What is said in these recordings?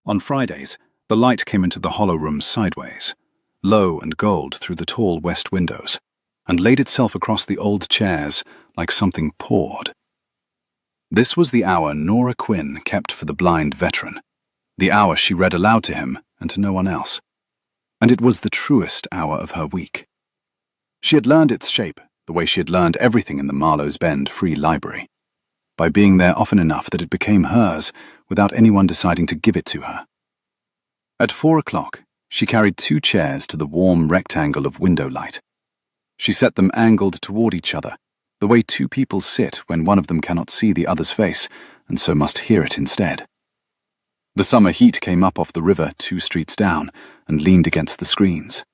On Fridays, the light came into the hollow room sideways, low and gold through the tall west windows, and laid itself across the old chairs like something poured. This was the hour Nora Quinn kept for the blind veteran, the hour she read aloud to him and to no one else. And it was the truest hour of her week. She had learned its shape the way she had learned everything in the Marlowe's Bend Free Library, by being there often enough that it became hers without anyone deciding to give it to her. At 4 o'clock, she carried 2 chairs to the warm rectangle of window light. She set them angled toward each other, the way 2 people sit when one of them cannot see the other's face and so must hear it instead. The summer heat came up off the river 2 streets down and leaned against the screens.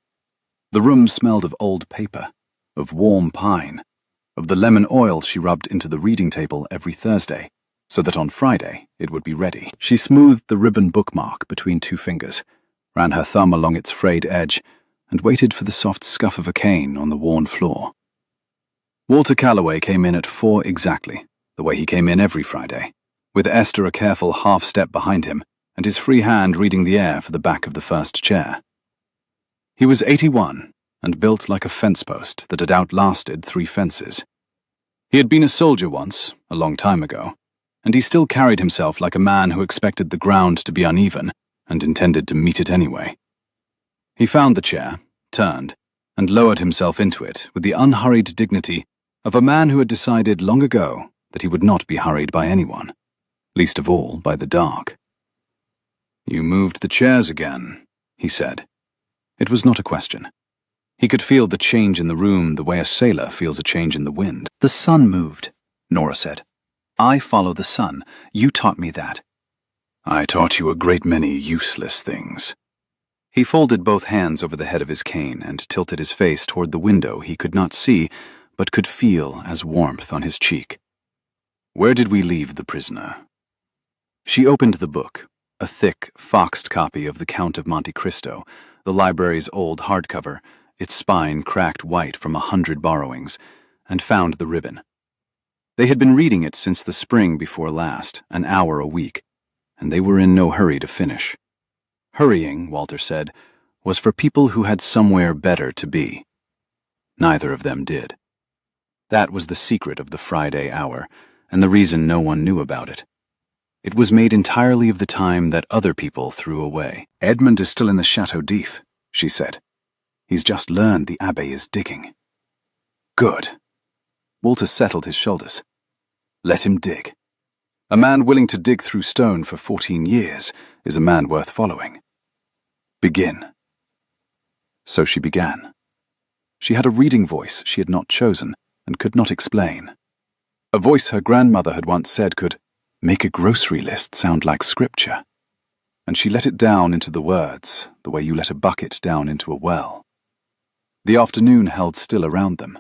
The room smelled of old paper, of warm pine, of the lemon oil she rubbed into the reading table every Thursday, so that on Friday it would be ready. She smoothed the ribbon bookmark between 2 fingers, ran her thumb along its frayed edge, and waited for the soft scuff of a cane on the worn floor. Walter Calloway came in at 4 exactly, the way he came in every Friday, with Esther a careful half-step behind him, and his free hand reading the air for the back of the first chair. He was 81, and built like a fence post that had outlasted 3 fences. He had been a soldier once, a long time ago, and he still carried himself like a man who expected the ground to be uneven and intended to meet it anyway. He found the chair, turned, and lowered himself into it with the unhurried dignity of a man who had decided long ago that he would not be hurried by anyone, least of all by the dark. "You moved the chairs again," he said. It was not a question. He could feel the change in the room the way a sailor feels a change in the wind. "The sun moved," Nora said. "I follow the sun. You taught me that." "I taught you a great many useless things." He folded both hands over the head of his cane and tilted his face toward the window he could not see but could feel as warmth on his cheek. "Where did we leave the prisoner?" She opened the book, a thick, foxed copy of The Count of Monte Cristo, the library's old hardcover, its spine cracked white from 100 borrowings, and found the ribbon. They had been reading it since the spring before last, an hour a week, and they were in no hurry to finish. Hurrying, Walter said, was for people who had somewhere better to be. Neither of them did. That was the secret of the Friday hour, and the reason no one knew about it. It was made entirely of the time that other people threw away. "Edmund is still in the Chateau d'If," she said. "He's just learned the Abbé is digging." "Good." Walter settled his shoulders. "Let him dig. A man willing to dig through stone for 14 years is a man worth following. Begin." So she began. She had a reading voice she had not chosen and could not explain. A voice her grandmother had once said could make a grocery list sound like scripture. And she let it down into the words, the way you let a bucket down into a well. The afternoon held still around them.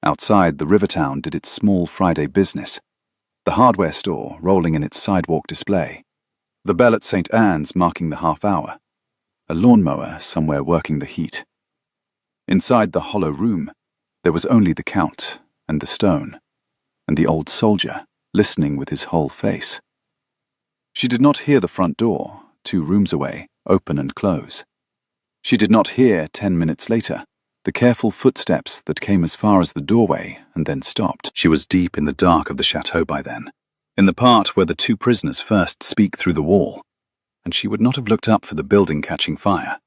Outside, the river town did its small Friday business, the hardware store rolling in its sidewalk display, the bell at St. Anne's marking the half-hour, a lawnmower somewhere working the heat. Inside the hollow room, there was only the Count and the stone, and the old soldier listening with his whole face. She did not hear the front door, 2 rooms away, open and close. She did not hear, 10 minutes later, the careful footsteps that came as far as the doorway and then stopped. She was deep in the dark of the chateau by then, in the part where the 2 prisoners first speak through the wall, and she would not have looked up for the building catching fire.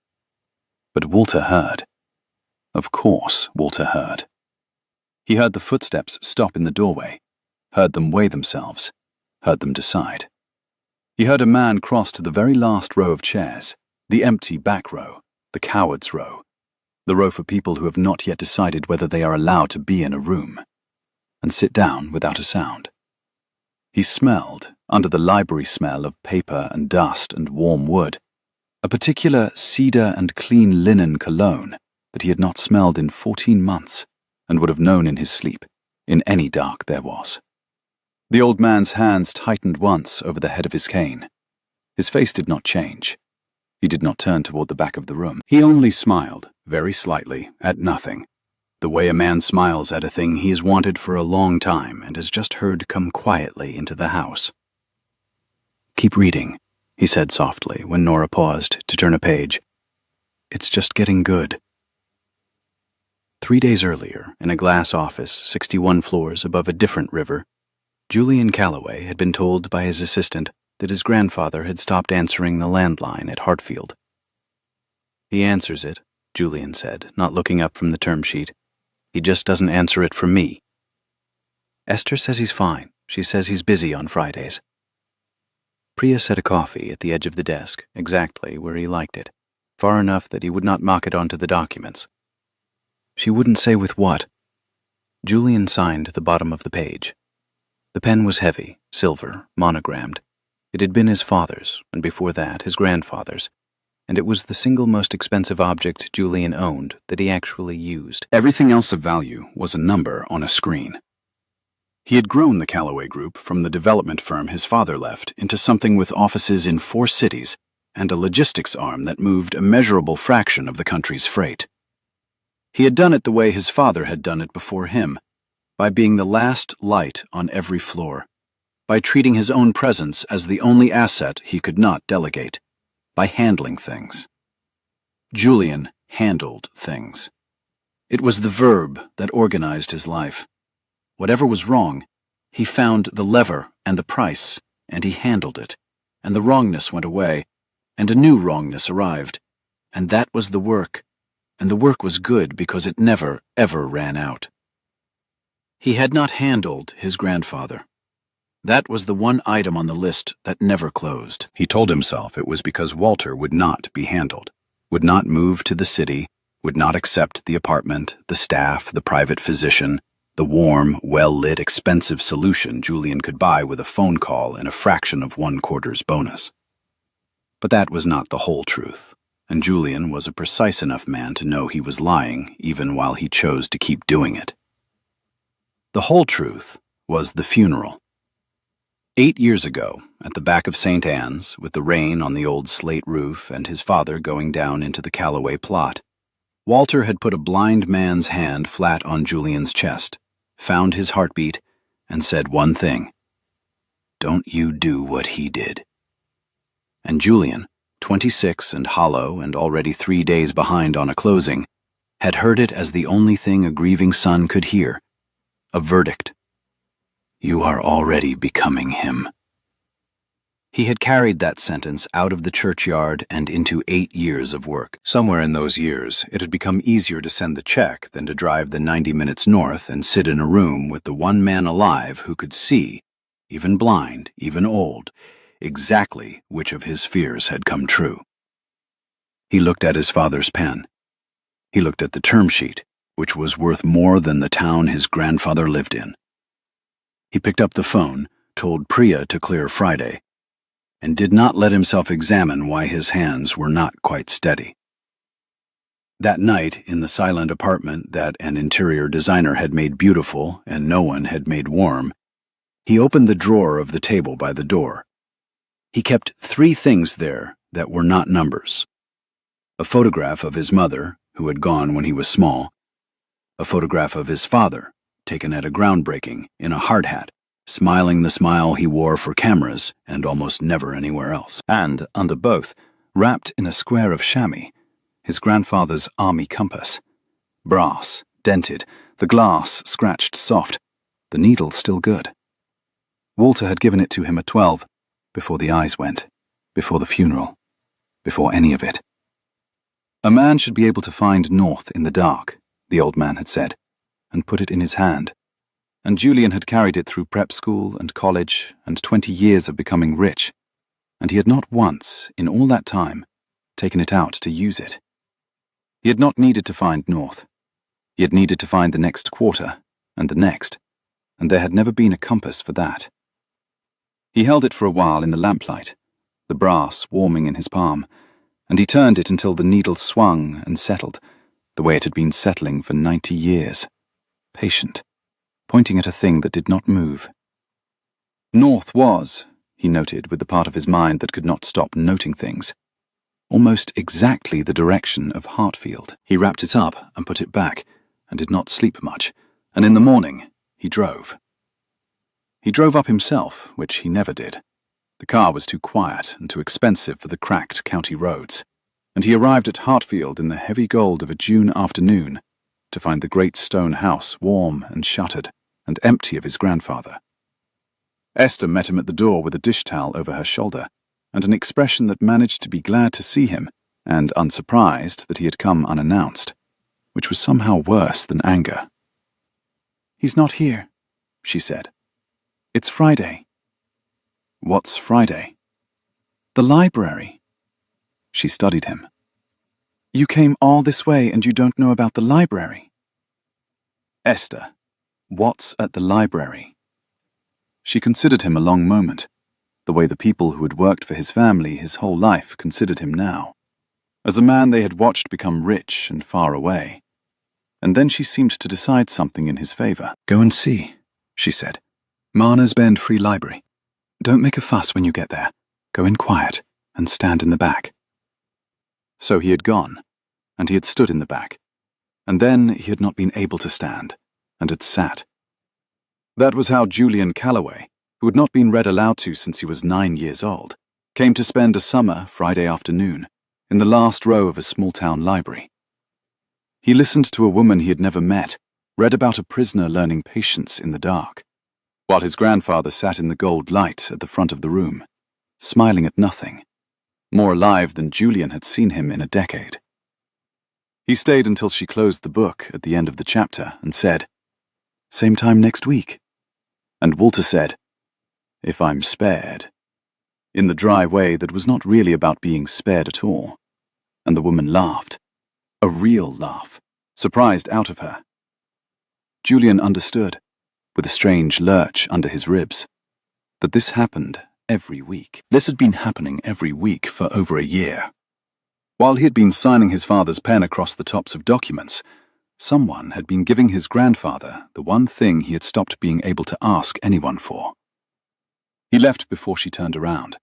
But Walter heard. Of course, Walter heard. He heard the footsteps stop in the doorway, heard them weigh themselves, heard them decide. He heard a man cross to the very last row of chairs, the empty back row, the coward's row, the row for people who have not yet decided whether they are allowed to be in a room, and sit down without a sound. He smelled, under the library smell of paper and dust and warm wood, a particular cedar and clean linen cologne that he had not smelled in 14 months and would have known in his sleep, in any dark there was. The old man's hands tightened once over the head of his cane. His face did not change. He did not turn toward the back of the room. He only smiled, very slightly, at nothing, the way a man smiles at a thing he has wanted for a long time and has just heard come quietly into the house. "Keep reading," he said softly when Nora paused to turn a page. "It's just getting good." 3 days earlier, in a glass office 61 floors above a different river, Julian Calloway had been told by his assistant that his grandfather had stopped answering the landline at Hartfield. "He answers it," Julian said, not looking up from the term sheet. "He just doesn't answer it for me. Esther says he's fine. She says he's busy on Fridays." Priya set a coffee at the edge of the desk, exactly where he liked it, far enough that he would not mock it onto the documents. "She wouldn't say with what." Julian signed the bottom of the page. The pen was heavy, silver, monogrammed. It had been his father's, and before that his grandfather's, and it was the single most expensive object Julian owned that he actually used. Everything else of value was a number on a screen. He had grown the Calloway Group from the development firm his father left into something with offices in 4 cities and a logistics arm that moved a measurable fraction of the country's freight. He had done it the way his father had done it before him, by being the last light on every floor, by treating his own presence as the only asset he could not delegate, by handling things. Julian handled things. It was the verb that organized his life. Whatever was wrong, he found the lever and the price, and he handled it, and the wrongness went away, and a new wrongness arrived, and that was the work, and the work was good because it never, ever ran out. He had not handled his grandfather. That was the one item on the list that never closed. He told himself it was because Walter would not be handled, would not move to the city, would not accept the apartment, the staff, the private physician, the warm, well-lit, expensive solution Julian could buy with a phone call and a fraction of 1/4's bonus. But that was not the whole truth, and Julian was a precise enough man to know he was lying even while he chose to keep doing it. The whole truth was the funeral. 8 years ago, at the back of St. Anne's, with the rain on the old slate roof and his father going down into the Calloway plot, Walter had put a blind man's hand flat on Julian's chest, found his heartbeat, and said one thing: "Don't you do what he did." And Julian, 26 and hollow and already 3 days behind on a closing, had heard it as the only thing a grieving son could hear, a verdict. "You are already becoming him." He had carried that sentence out of the churchyard and into 8 years of work. Somewhere in those years, it had become easier to send the check than to drive the 90 minutes north and sit in a room with the one man alive who could see, even blind, even old, exactly which of his fears had come true. He looked at his father's pen. He looked at the term sheet, which was worth more than the town his grandfather lived in. He picked up the phone, told Priya to clear Friday, and did not let himself examine why his hands were not quite steady. That night, in the silent apartment that an interior designer had made beautiful and no one had made warm, he opened the drawer of the table by the door. He kept 3 things there that were not numbers: a photograph of his mother, who had gone when he was small, a photograph of his father, taken at a groundbreaking, in a hard hat, smiling the smile he wore for cameras and almost never anywhere else. And under both, wrapped in a square of chamois, his grandfather's army compass. Brass, dented, the glass scratched soft, the needle still good. Walter had given it to him at 12, before the eyes went, before the funeral, before any of it. A man should be able to find north in the dark, the old man had said, and put it in his hand. And Julian had carried it through prep school and college and 20 years of becoming rich, and he had not once, in all that time, taken it out to use it. He had not needed to find north. He had needed to find the next quarter, and the next, and there had never been a compass for that. He held it for a while in the lamplight, the brass warming in his palm, and he turned it until the needle swung and settled, the way it had been settling for 90 years, patient, pointing at a thing that did not move. North was, he noted with the part of his mind that could not stop noting things, almost exactly the direction of Hartfield. He wrapped it up and put it back, and did not sleep much, and in the morning he drove. He drove up himself, which he never did. The car was too quiet and too expensive for the cracked county roads, and he arrived at Hartfield in the heavy gold of a June afternoon to find the great stone house warm and shuttered and empty of his grandfather. Esther met him at the door with a dish towel over her shoulder and an expression that managed to be glad to see him and unsurprised that he had come unannounced, which was somehow worse than anger. "He's not here," she said. "It's Friday." "What's Friday?" "The library." She studied him. "You came all this way and you don't know about the library?" "Esther, what's at the library?" She considered him a long moment, the way the people who had worked for his family his whole life considered him now, as a man they had watched become rich and far away. And then she seemed to decide something in his favor. "Go and see," she said. "Marner's Bend Free Library. Don't make a fuss when you get there. Go in quiet and stand in the back." So he had gone, and he had stood in the back, and then he had not been able to stand, and had sat. That was how Julian Calloway, who had not been read aloud to since he was 9 years old, came to spend a summer Friday afternoon in the last row of a small-town library. He listened to a woman he had never met, read about a prisoner learning patience in the dark, while his grandfather sat in the gold light at the front of the room, smiling at nothing, more alive than Julian had seen him in a decade. He stayed until she closed the book at the end of the chapter and said, "Same time next week?" And Walter said, "If I'm spared," in the dry way that was not really about being spared at all. And the woman laughed, a real laugh, surprised out of her. Julian understood, with a strange lurch under his ribs, that this happened every week. This had been happening every week for over a year. While he had been signing his father's pen across the tops of documents, someone had been giving his grandfather the one thing he had stopped being able to ask anyone for. He left before she turned around.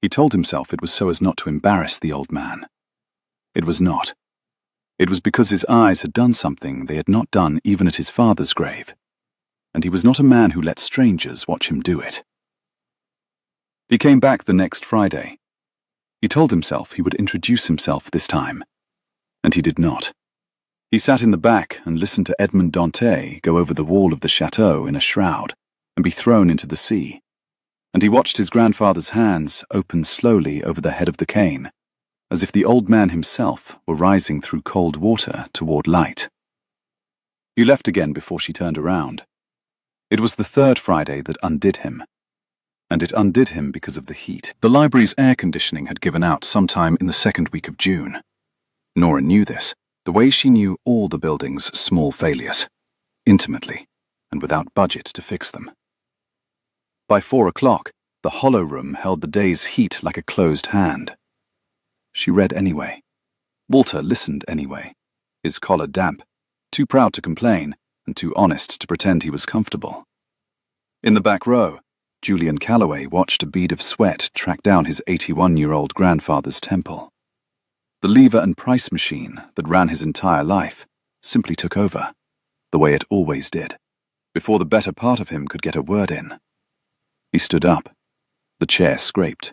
He told himself it was so as not to embarrass the old man. It was not. It was because his eyes had done something they had not done even at his father's grave, and he was not a man who let strangers watch him do it. He came back the next Friday. He told himself he would introduce himself this time, and he did not. He sat in the back and listened to Edmond Dantès go over the wall of the chateau in a shroud and be thrown into the sea, and he watched his grandfather's hands open slowly over the head of the cane, as if the old man himself were rising through cold water toward light. He left again before she turned around. It was the third Friday that undid him, and it undid him because of the heat. The library's air conditioning had given out sometime in the second week of June. Nora knew this, the way she knew all the building's small failures, intimately, and without budget to fix them. By 4 o'clock, the hollow room held the day's heat like a closed hand. She read anyway. Walter listened anyway, his collar damp, too proud to complain, and too honest to pretend he was comfortable. In the back row, Julian Calloway watched a bead of sweat track down his 81-year-old grandfather's temple. The lever and price machine that ran his entire life simply took over, the way it always did, before the better part of him could get a word in. He stood up. The chair scraped.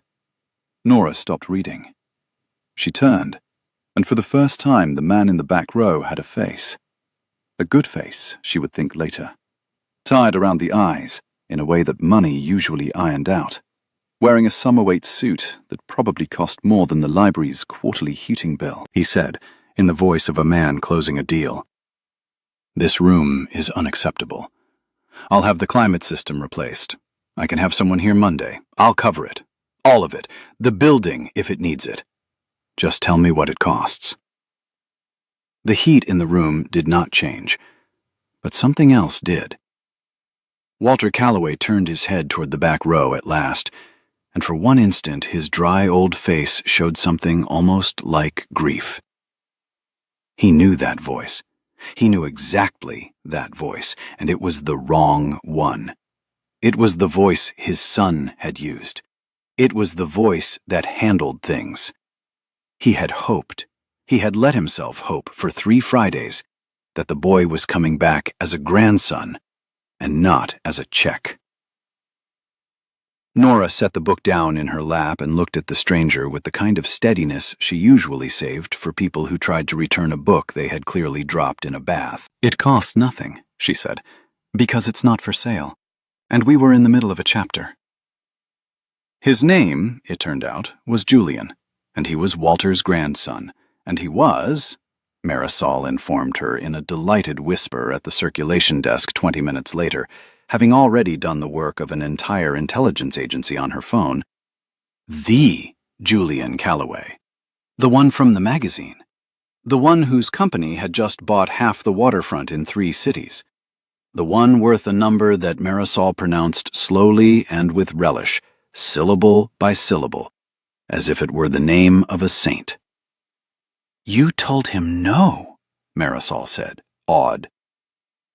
Nora stopped reading. She turned, and for the first time the man in the back row had a face. A good face, she would think later. Tied around the eyes, in a way that money usually ironed out. Wearing a summer-weight suit that probably cost more than the library's quarterly heating bill, he said, in the voice of a man closing a deal. "This room is unacceptable. I'll have the climate system replaced. I can have someone here Monday. I'll cover it. All of it. The building, if it needs it. Just tell me what it costs." The heat in the room did not change, but something else did. Walter Calloway turned his head toward the back row at last, and for one instant his dry old face showed something almost like grief. He knew that voice. He knew exactly that voice, and it was the wrong one. It was the voice his son had used. It was the voice that handled things. He had hoped, he had let himself hope for 3 Fridays, that the boy was coming back as a grandson and not as a check. Nora set the book down in her lap and looked at the stranger with the kind of steadiness she usually saved for people who tried to return a book they had clearly dropped in a bath. "It costs nothing," she said, "because it's not for sale. And we were in the middle of a chapter." His name, it turned out, was Julian, and he was Walter's grandson, and he was, Marisol informed her in a delighted whisper at the circulation desk 20 minutes later, having already done the work of an entire intelligence agency on her phone, the Julian Calloway, the one from the magazine, the one whose company had just bought half the waterfront in 3 cities, the one worth a number that Marisol pronounced slowly and with relish, syllable by syllable, as if it were the name of a saint. "You told him no," Marisol said, awed.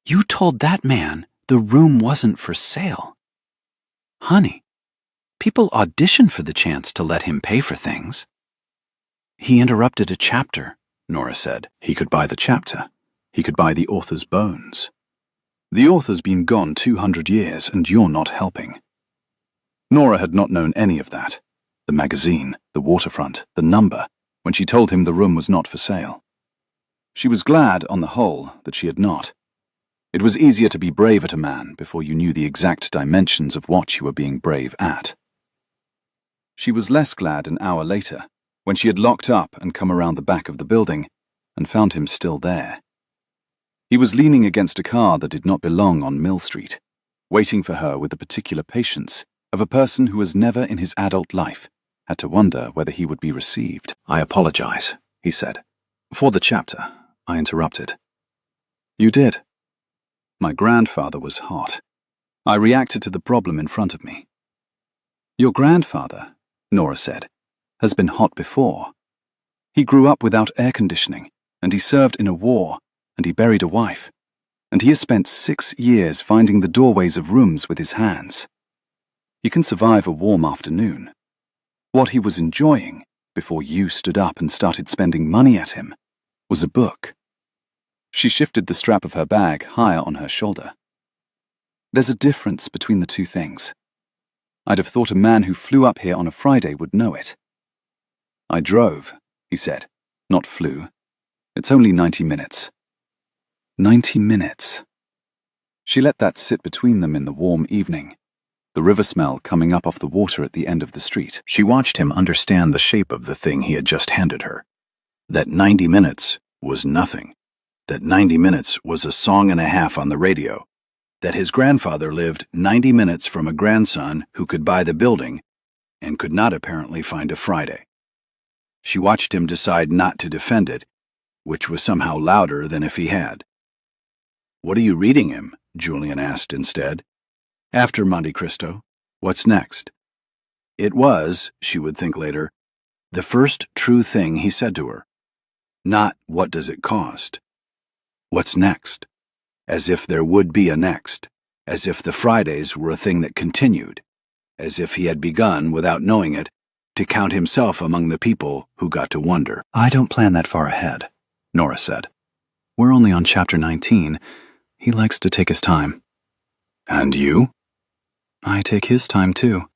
"You told that man the room wasn't for sale. Honey, people audition for the chance to let him pay for things." "He interrupted a chapter," Nora said. "He could buy the chapter. He could buy the author's bones. The author's been gone 200 years, and you're not helping." Nora had not known any of that. The magazine, the waterfront, the number, when she told him the room was not for sale. She was glad, on the whole, that she had not. It was easier to be brave at a man before you knew the exact dimensions of what you were being brave at. She was less glad an hour later, when she had locked up and come around the back of the building, and found him still there. He was leaning against a car that did not belong on Mill Street, waiting for her with the particular patience of a person who has never in his adult life had to wonder whether he would be received. "I apologize," he said. "For the chapter, I interrupted." "You did. My grandfather was hot. I reacted to the problem in front of me." "Your grandfather," Nora said, "has been hot before. He grew up without air conditioning, and he served in a war, and he buried a wife, and he has spent 6 years finding the doorways of rooms with his hands. You can survive a warm afternoon. What he was enjoying, before you stood up and started spending money at him, was a book." She shifted the strap of her bag higher on her shoulder. "There's a difference between the two things. I'd have thought a man who flew up here on a Friday would know it." "I drove," he said, "not flew. It's only 90 minutes. 90 minutes. She let that sit between them in the warm evening, the river smell coming up off the water at the end of the street. She watched him understand the shape of the thing he had just handed her. That 90 minutes was nothing. That 90 minutes was a song and a half on the radio. That his grandfather lived 90 minutes from a grandson who could buy the building and could not apparently find a Friday. She watched him decide not to defend it, which was somehow louder than if he had. "What are you reading him?" Julian asked instead. "After Monte Cristo. What's next?" It was, she would think later, the first true thing he said to her. Not, "What does it cost?" "What's next?" As if there would be a next, as if the Fridays were a thing that continued, as if he had begun, without knowing it, to count himself among the people who got to wonder. "I don't plan that far ahead," Nora said. "We're only on chapter 19. He likes to take his time." "And you?" "I take his time, too."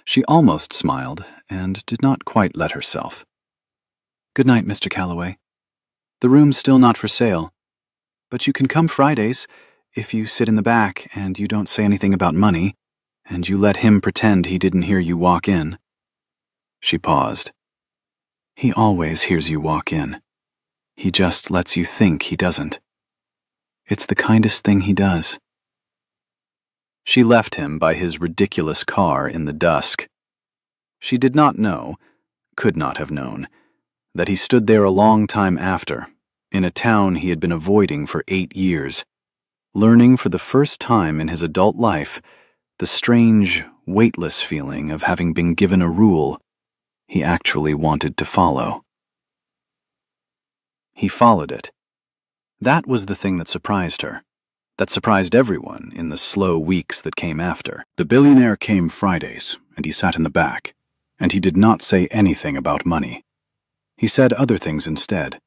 She almost smiled, and did not quite let herself. "Good night, Mr. Calloway. The room's still not for sale, but you can come Fridays if you sit in the back and you don't say anything about money, and you let him pretend he didn't hear you walk in." She paused. "He always hears you walk in. He just lets you think he doesn't. It's the kindest thing he does." She left him by his ridiculous car in the dusk. She did not know, could not have known, that he stood there a long time after, in a town he had been avoiding for 8 years, learning for the first time in his adult life the strange, weightless feeling of having been given a rule he actually wanted to follow. He followed it. That was the thing that surprised her, that surprised everyone in the slow weeks that came after. The billionaire came Fridays, and he sat in the back, and he did not say anything about money. He said other things instead.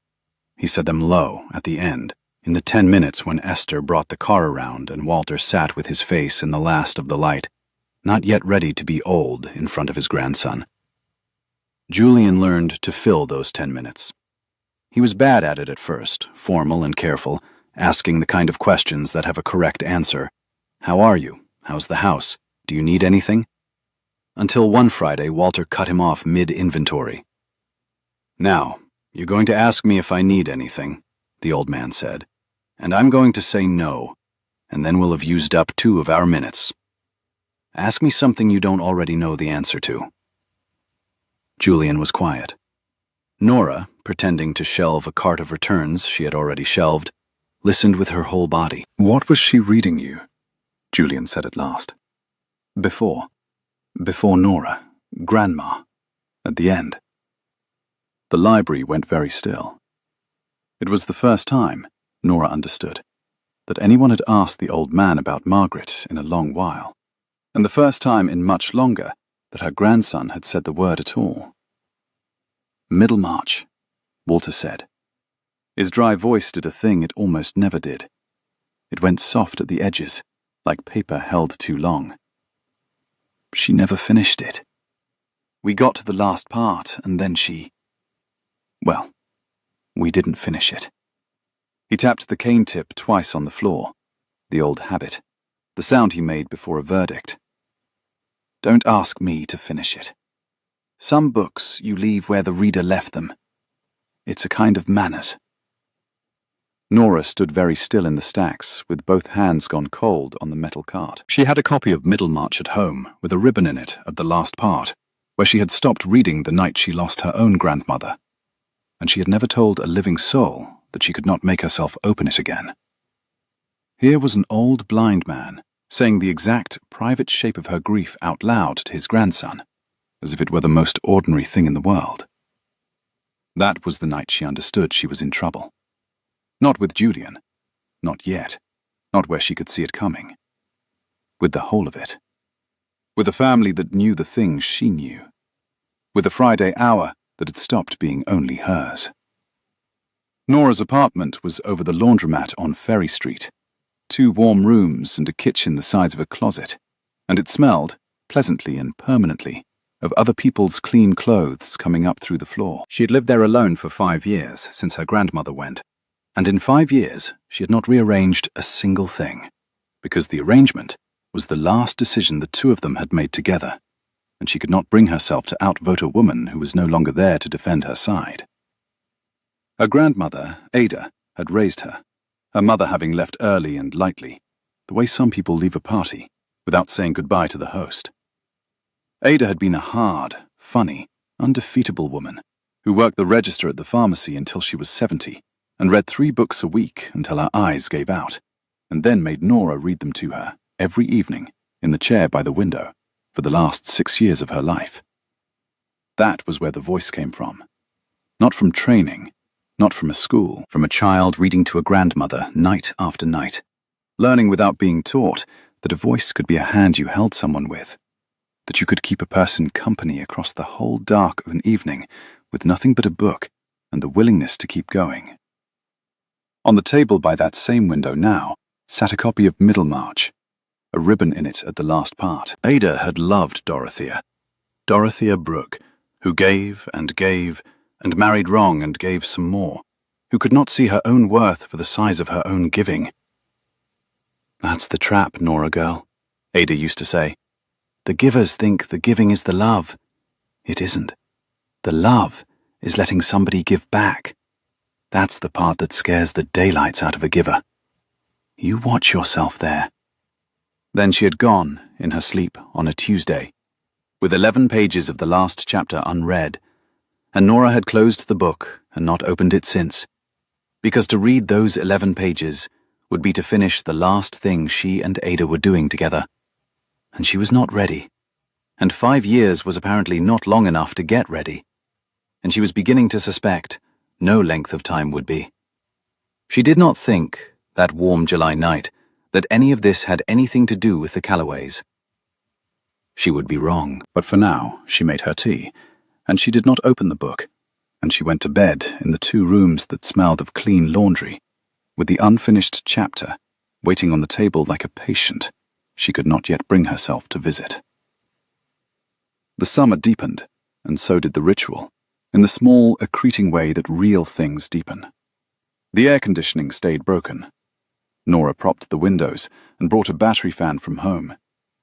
He said them low, at the end, in the 10 minutes when Esther brought the car around and Walter sat with his face in the last of the light. not yet ready to be old in front of his grandson. Julian learned to fill those 10 minutes. He was bad at it at first, formal and careful, asking the kind of questions that have a correct answer. How are you? How's the house? Do you need anything? Until one Friday, Walter cut him off mid-inventory. Now, you're going to ask me if I need anything, the old man said, and I'm going to say no, and then we'll have used up 2 of our minutes. Ask me something you don't already know the answer to. Julian was quiet. Nora, pretending to shelve a cart of returns she had already shelved, listened with her whole body. What was she reading you? Julian said at last. Before Nora, Grandma, at the end. The library went very still. It was the first time, Nora understood, that anyone had asked the old man about Margaret in a long while, and the first time in much longer that her grandson had said the word at all. Middlemarch, Walter said. His dry voice did a thing it almost never did. It went soft at the edges, like paper held too long. She never finished it. We got to the last part, and then well, we didn't finish it. He tapped the cane tip twice on the floor, the old habit, the sound he made before a verdict. Don't ask me to finish it. Some books you leave where the reader left them. It's a kind of manners. Nora stood very still in the stacks, with both hands gone cold on the metal cart. She had a copy of Middlemarch at home, with a ribbon in it at the last part, where she had stopped reading the night she lost her own grandmother, and she had never told a living soul that she could not make herself open it again. Here was an old blind man, saying the exact private shape of her grief out loud to his grandson, as if it were the most ordinary thing in the world. That was the night she understood she was in trouble. Not with Julian. Not yet. Not where she could see it coming. With the whole of it. With a family that knew the things she knew. With a Friday hour that had stopped being only hers. Nora's apartment was over the laundromat on Ferry Street. 2 warm rooms and a kitchen the size of a closet, and it smelled, pleasantly and permanently, of other people's clean clothes coming up through the floor. She had lived there alone for 5 years since her grandmother went, and in 5 years she had not rearranged a single thing, because the arrangement was the last decision the 2 of them had made together, and she could not bring herself to outvote a woman who was no longer there to defend her side. Her grandmother, Ada, had raised her, her mother having left early and lightly, the way some people leave a party, without saying goodbye to the host. Ada had been a hard, funny, undefeatable woman, who worked the register at the pharmacy until she was 70, and read 3 books a week until her eyes gave out, and then made Nora read them to her every evening in the chair by the window for the last 6 years of her life. That was where the voice came from. Not from training, not from a school, from a child reading to a grandmother night after night, learning without being taught that a voice could be a hand you held someone with, that you could keep a person company across the whole dark of an evening with nothing but a book and the willingness to keep going. On the table by that same window now sat a copy of Middlemarch, a ribbon in it at the last part. Ada had loved Dorothea Brooke, who gave and married wrong and gave some more, who could not see her own worth for the size of her own giving. That's the trap, Nora girl, Ada used to say. The givers think the giving is the love. It isn't. The love is letting somebody give back. That's the part that scares the daylights out of a giver. You watch yourself there. Then she had gone, in her sleep, on a Tuesday, with 11 pages of the last chapter unread, and Nora had closed the book and not opened it since, because to read those 11 pages would be to finish the last thing she and Ada were doing together. And she was not ready, and 5 years was apparently not long enough to get ready, and she was beginning to suspect no length of time would be. She did not think, that warm July night, that any of this had anything to do with the Calloways. She would be wrong, but for now she made her tea, and she did not open the book, and she went to bed in the 2 rooms that smelled of clean laundry, with the unfinished chapter waiting on the table like a patient she could not yet bring herself to visit. The summer deepened, and so did the ritual, in the small, accreting way that real things deepen. The air conditioning stayed broken. Nora propped the windows and brought a battery fan from home,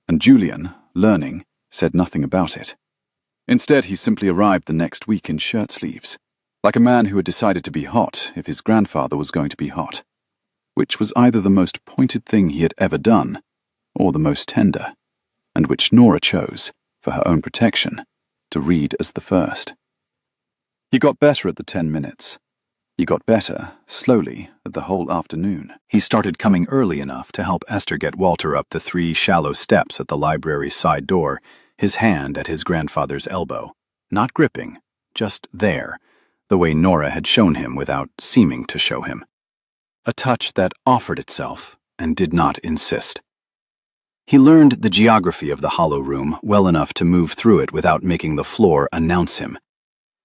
and Julian, learning, said nothing about it. Instead, he simply arrived the next week in shirt sleeves, like a man who had decided to be hot if his grandfather was going to be hot, which was either the most pointed thing he had ever done, or the most tender, and which Nora chose, for her own protection, to read as the first. He got better at the 10 minutes. He got better, slowly, at the whole afternoon. He started coming early enough to help Esther get Walter up the 3 shallow steps at the library's side door, his hand at his grandfather's elbow, not gripping, just there, the way Nora had shown him without seeming to show him. A touch that offered itself and did not insist. He learned the geography of the hollow room well enough to move through it without making the floor announce him.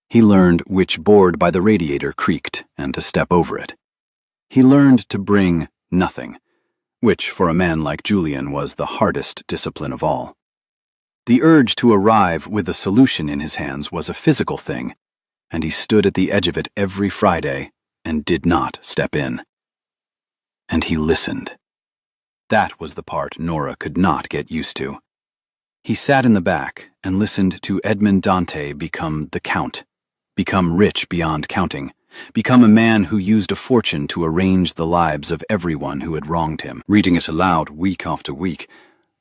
He learned which board by the radiator creaked and to step over it. He learned to bring nothing, which for a man like Julian was the hardest discipline of all. The urge to arrive with a solution in his hands was a physical thing, and he stood at the edge of it every Friday and did not step in. And he listened. That was the part Nora could not get used to. He sat in the back and listened to Edmond Dante become the Count, become rich beyond counting, become a man who used a fortune to arrange the lives of everyone who had wronged him. Reading it aloud week after week,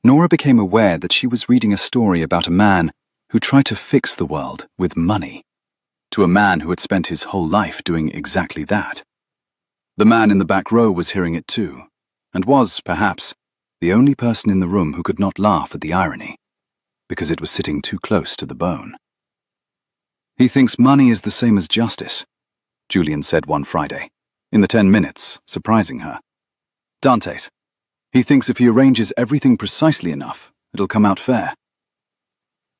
Nora became aware that she was reading a story about a man who tried to fix the world with money, to a man who had spent his whole life doing exactly that. The man in the back row was hearing it too, and was, perhaps, the only person in the room who could not laugh at the irony, because it was sitting too close to the bone. "He thinks money is the same as justice," Julian said one Friday, in the 10 minutes, surprising her. "Dante's. He thinks if he arranges everything precisely enough, it'll come out fair."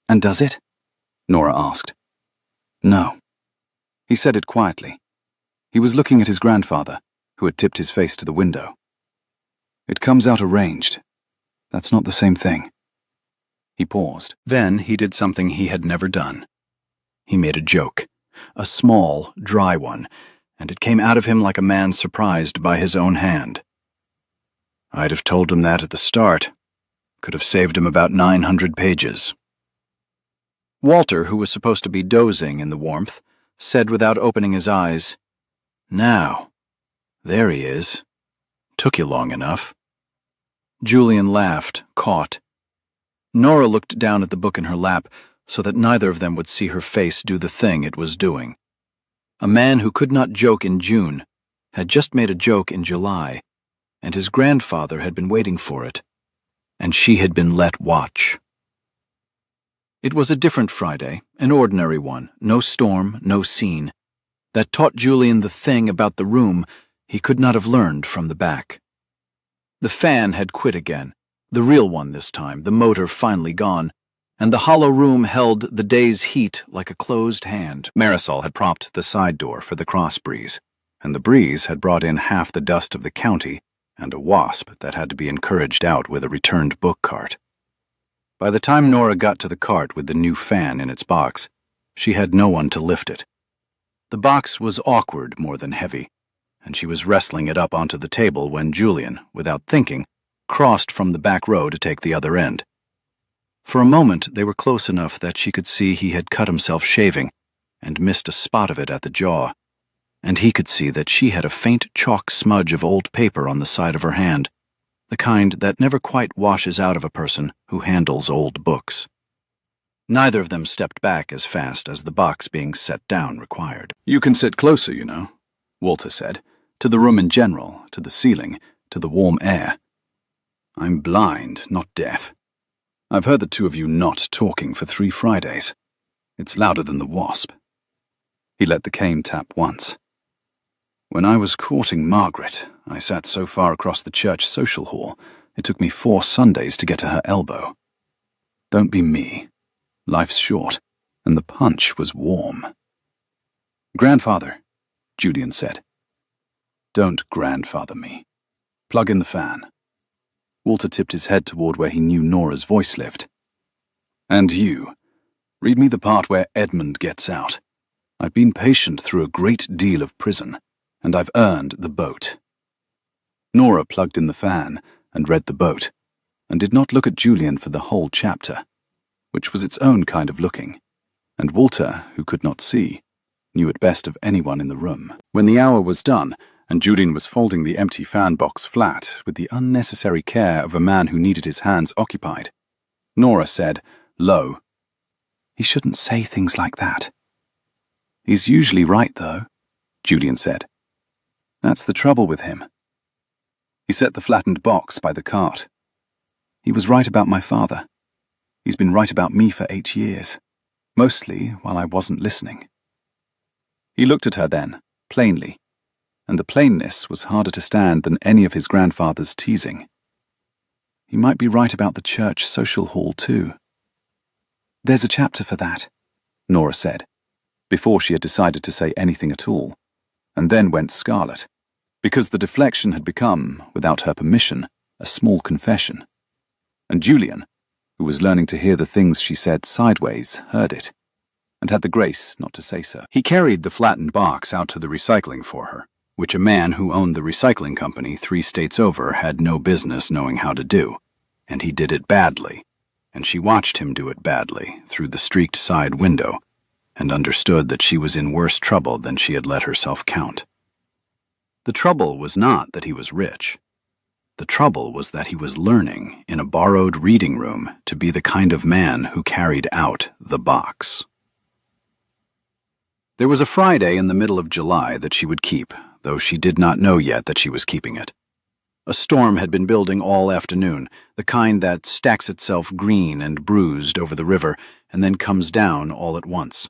"And does it?" Nora asked. "No." He said it quietly. He was looking at his grandfather, who had tipped his face to the window. "It comes out arranged. That's not the same thing." He paused. Then he did something he had never done. He made a joke, a small, dry one, and it came out of him like a man surprised by his own hand. "I'd have told him that at the start. Could have saved him about 900 pages. Walter, who was supposed to be dozing in the warmth, said without opening his eyes, "Now, there he is. Took you long enough." Julian laughed, caught. Nora looked down at the book in her lap so that neither of them would see her face do the thing it was doing. A man who could not joke in June had just made a joke in July, and his grandfather had been waiting for it, and she had been let watch. It was a different Friday, an ordinary one, no storm, no scene, that taught Julian the thing about the room he could not have learned from the back. The fan had quit again, the real one this time, the motor finally gone, and the hollow room held the day's heat like a closed hand. Marisol had propped the side door for the cross breeze, and the breeze had brought in half the dust of the county and a wasp that had to be encouraged out with a returned book cart. By the time Nora got to the cart with the new fan in its box, she had no one to lift it. The box was awkward more than heavy, and she was wrestling it up onto the table when Julian, without thinking, crossed from the back row to take the other end. For a moment they were close enough that she could see he had cut himself shaving and missed a spot of it at the jaw, and he could see that she had a faint chalk smudge of old paper on the side of her hand, the kind that never quite washes out of a person who handles old books. Neither of them stepped back as fast as the box being set down required. "You can sit closer, you know," Walter said, "to the room in general, to the ceiling, to the warm air. I'm blind, not deaf. I've heard the two of you not talking for 3 Fridays. It's louder than the wasp." He let the cane tap once. "When I was courting Margaret, I sat so far across the church social hall, it took me 4 Sundays to get to her elbow. Don't be me. Life's short, and the punch was warm." "Grandfather," Julian said. "Don't grandfather me. Plug in the fan." Walter tipped his head toward where he knew Nora's voice lived. "And you, Read me the part where Edmund gets out. I've been patient through a great deal of prison, and I've earned the boat." Nora plugged in the fan and read the boat, and did not look at Julian for the whole chapter, which was its own kind of looking, and Walter, who could not see, knew it best of anyone in the room. When the hour was done, and Julian was folding the empty fan box flat with the unnecessary care of a man who needed his hands occupied, Nora said, low, "He shouldn't say things like that." "He's usually right, though," Julian said. "That's the trouble with him." He set the flattened box by the cart. "He was right about my father. He's been right about me for 8 years, mostly while I wasn't listening." He looked at her then, plainly, and the plainness was harder to stand than any of his grandfather's teasing. He might be right about the church social hall, too. "There's a chapter for that," Nora said, before she had decided to say anything at all, and then went scarlet, because the deflection had become, without her permission, a small confession. And Julian, who was learning to hear the things she said sideways, heard it, and had the grace not to say so. He carried the flattened box out to the recycling for her, which a man who owned the recycling company 3 states over had no business knowing how to do, and he did it badly, and she watched him do it badly through the streaked side window, and understood that she was in worse trouble than she had let herself count. The trouble was not that he was rich. The trouble was that he was learning in a borrowed reading room to be the kind of man who carried out the box. There was a Friday in the middle of July that she would keep, though she did not know yet that she was keeping it. A storm had been building all afternoon, the kind that stacks itself green and bruised over the river and then comes down all at once.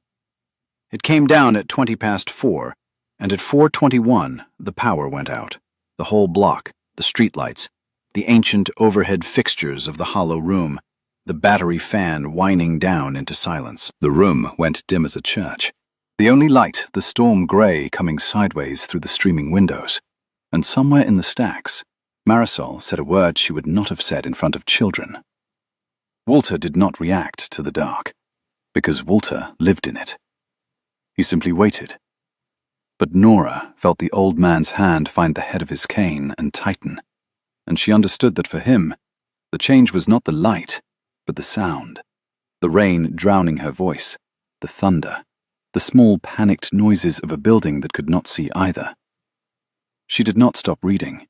It came down at 4:20, and at 4:21 the power went out, the whole block, the streetlights, the ancient overhead fixtures of the hollow room, the battery fan whining down into silence. The room went dim as a church. The only light, the storm grey coming sideways through the streaming windows, and somewhere in the stacks, Marisol said a word she would not have said in front of children. Walter did not react to the dark, because Walter lived in it. He simply waited. But Nora felt the old man's hand find the head of his cane and tighten, and she understood that for him, the change was not the light, but the sound, the rain drowning her voice, the thunder, the small panicked noises of a building that could not see either. She did not stop reading.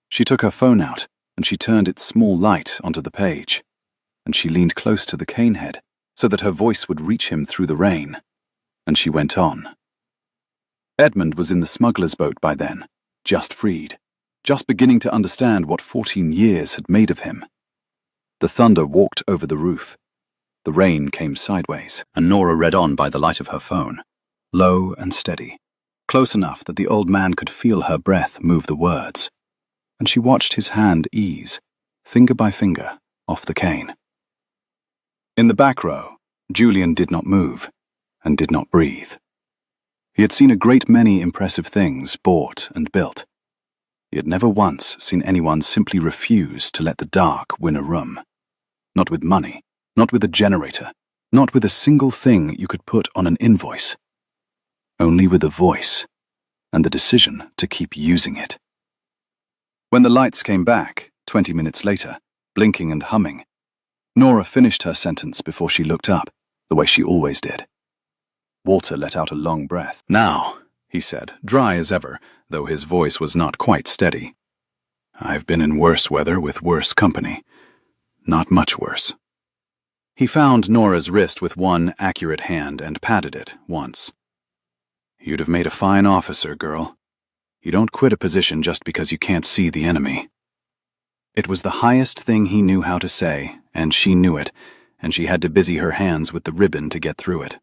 She took her phone out, and she turned its small light onto the page, and she leaned close to the cane head so that her voice would reach him through the rain, and she went on. Edmund was in the smuggler's boat by then, just freed, just beginning to understand what 14 years had made of him. The thunder walked over the roof. The rain came sideways, and Nora read on by the light of her phone, low and steady, close enough that the old man could feel her breath move the words, and she watched his hand ease, finger by finger, off the cane. In the back row, Julian did not move, and did not breathe. He had seen a great many impressive things bought and built. He had never once seen anyone simply refuse to let the dark win a room. Not with money, not with a generator, not with a single thing you could put on an invoice. Only with a voice, and the decision to keep using it. When the lights came back, 20 minutes later, blinking and humming, Nora finished her sentence before she looked up, the way she always did. Walter let out a long breath. "Now," he said, dry as ever, though his voice was not quite steady. "I've been in worse weather with worse company. Not much worse." He found Nora's wrist with one accurate hand and patted it once. "You'd have made a fine officer, girl. You don't quit a position just because you can't see the enemy." It was the highest thing he knew how to say, and she knew it, and she had to busy her hands with the ribbon to get through it.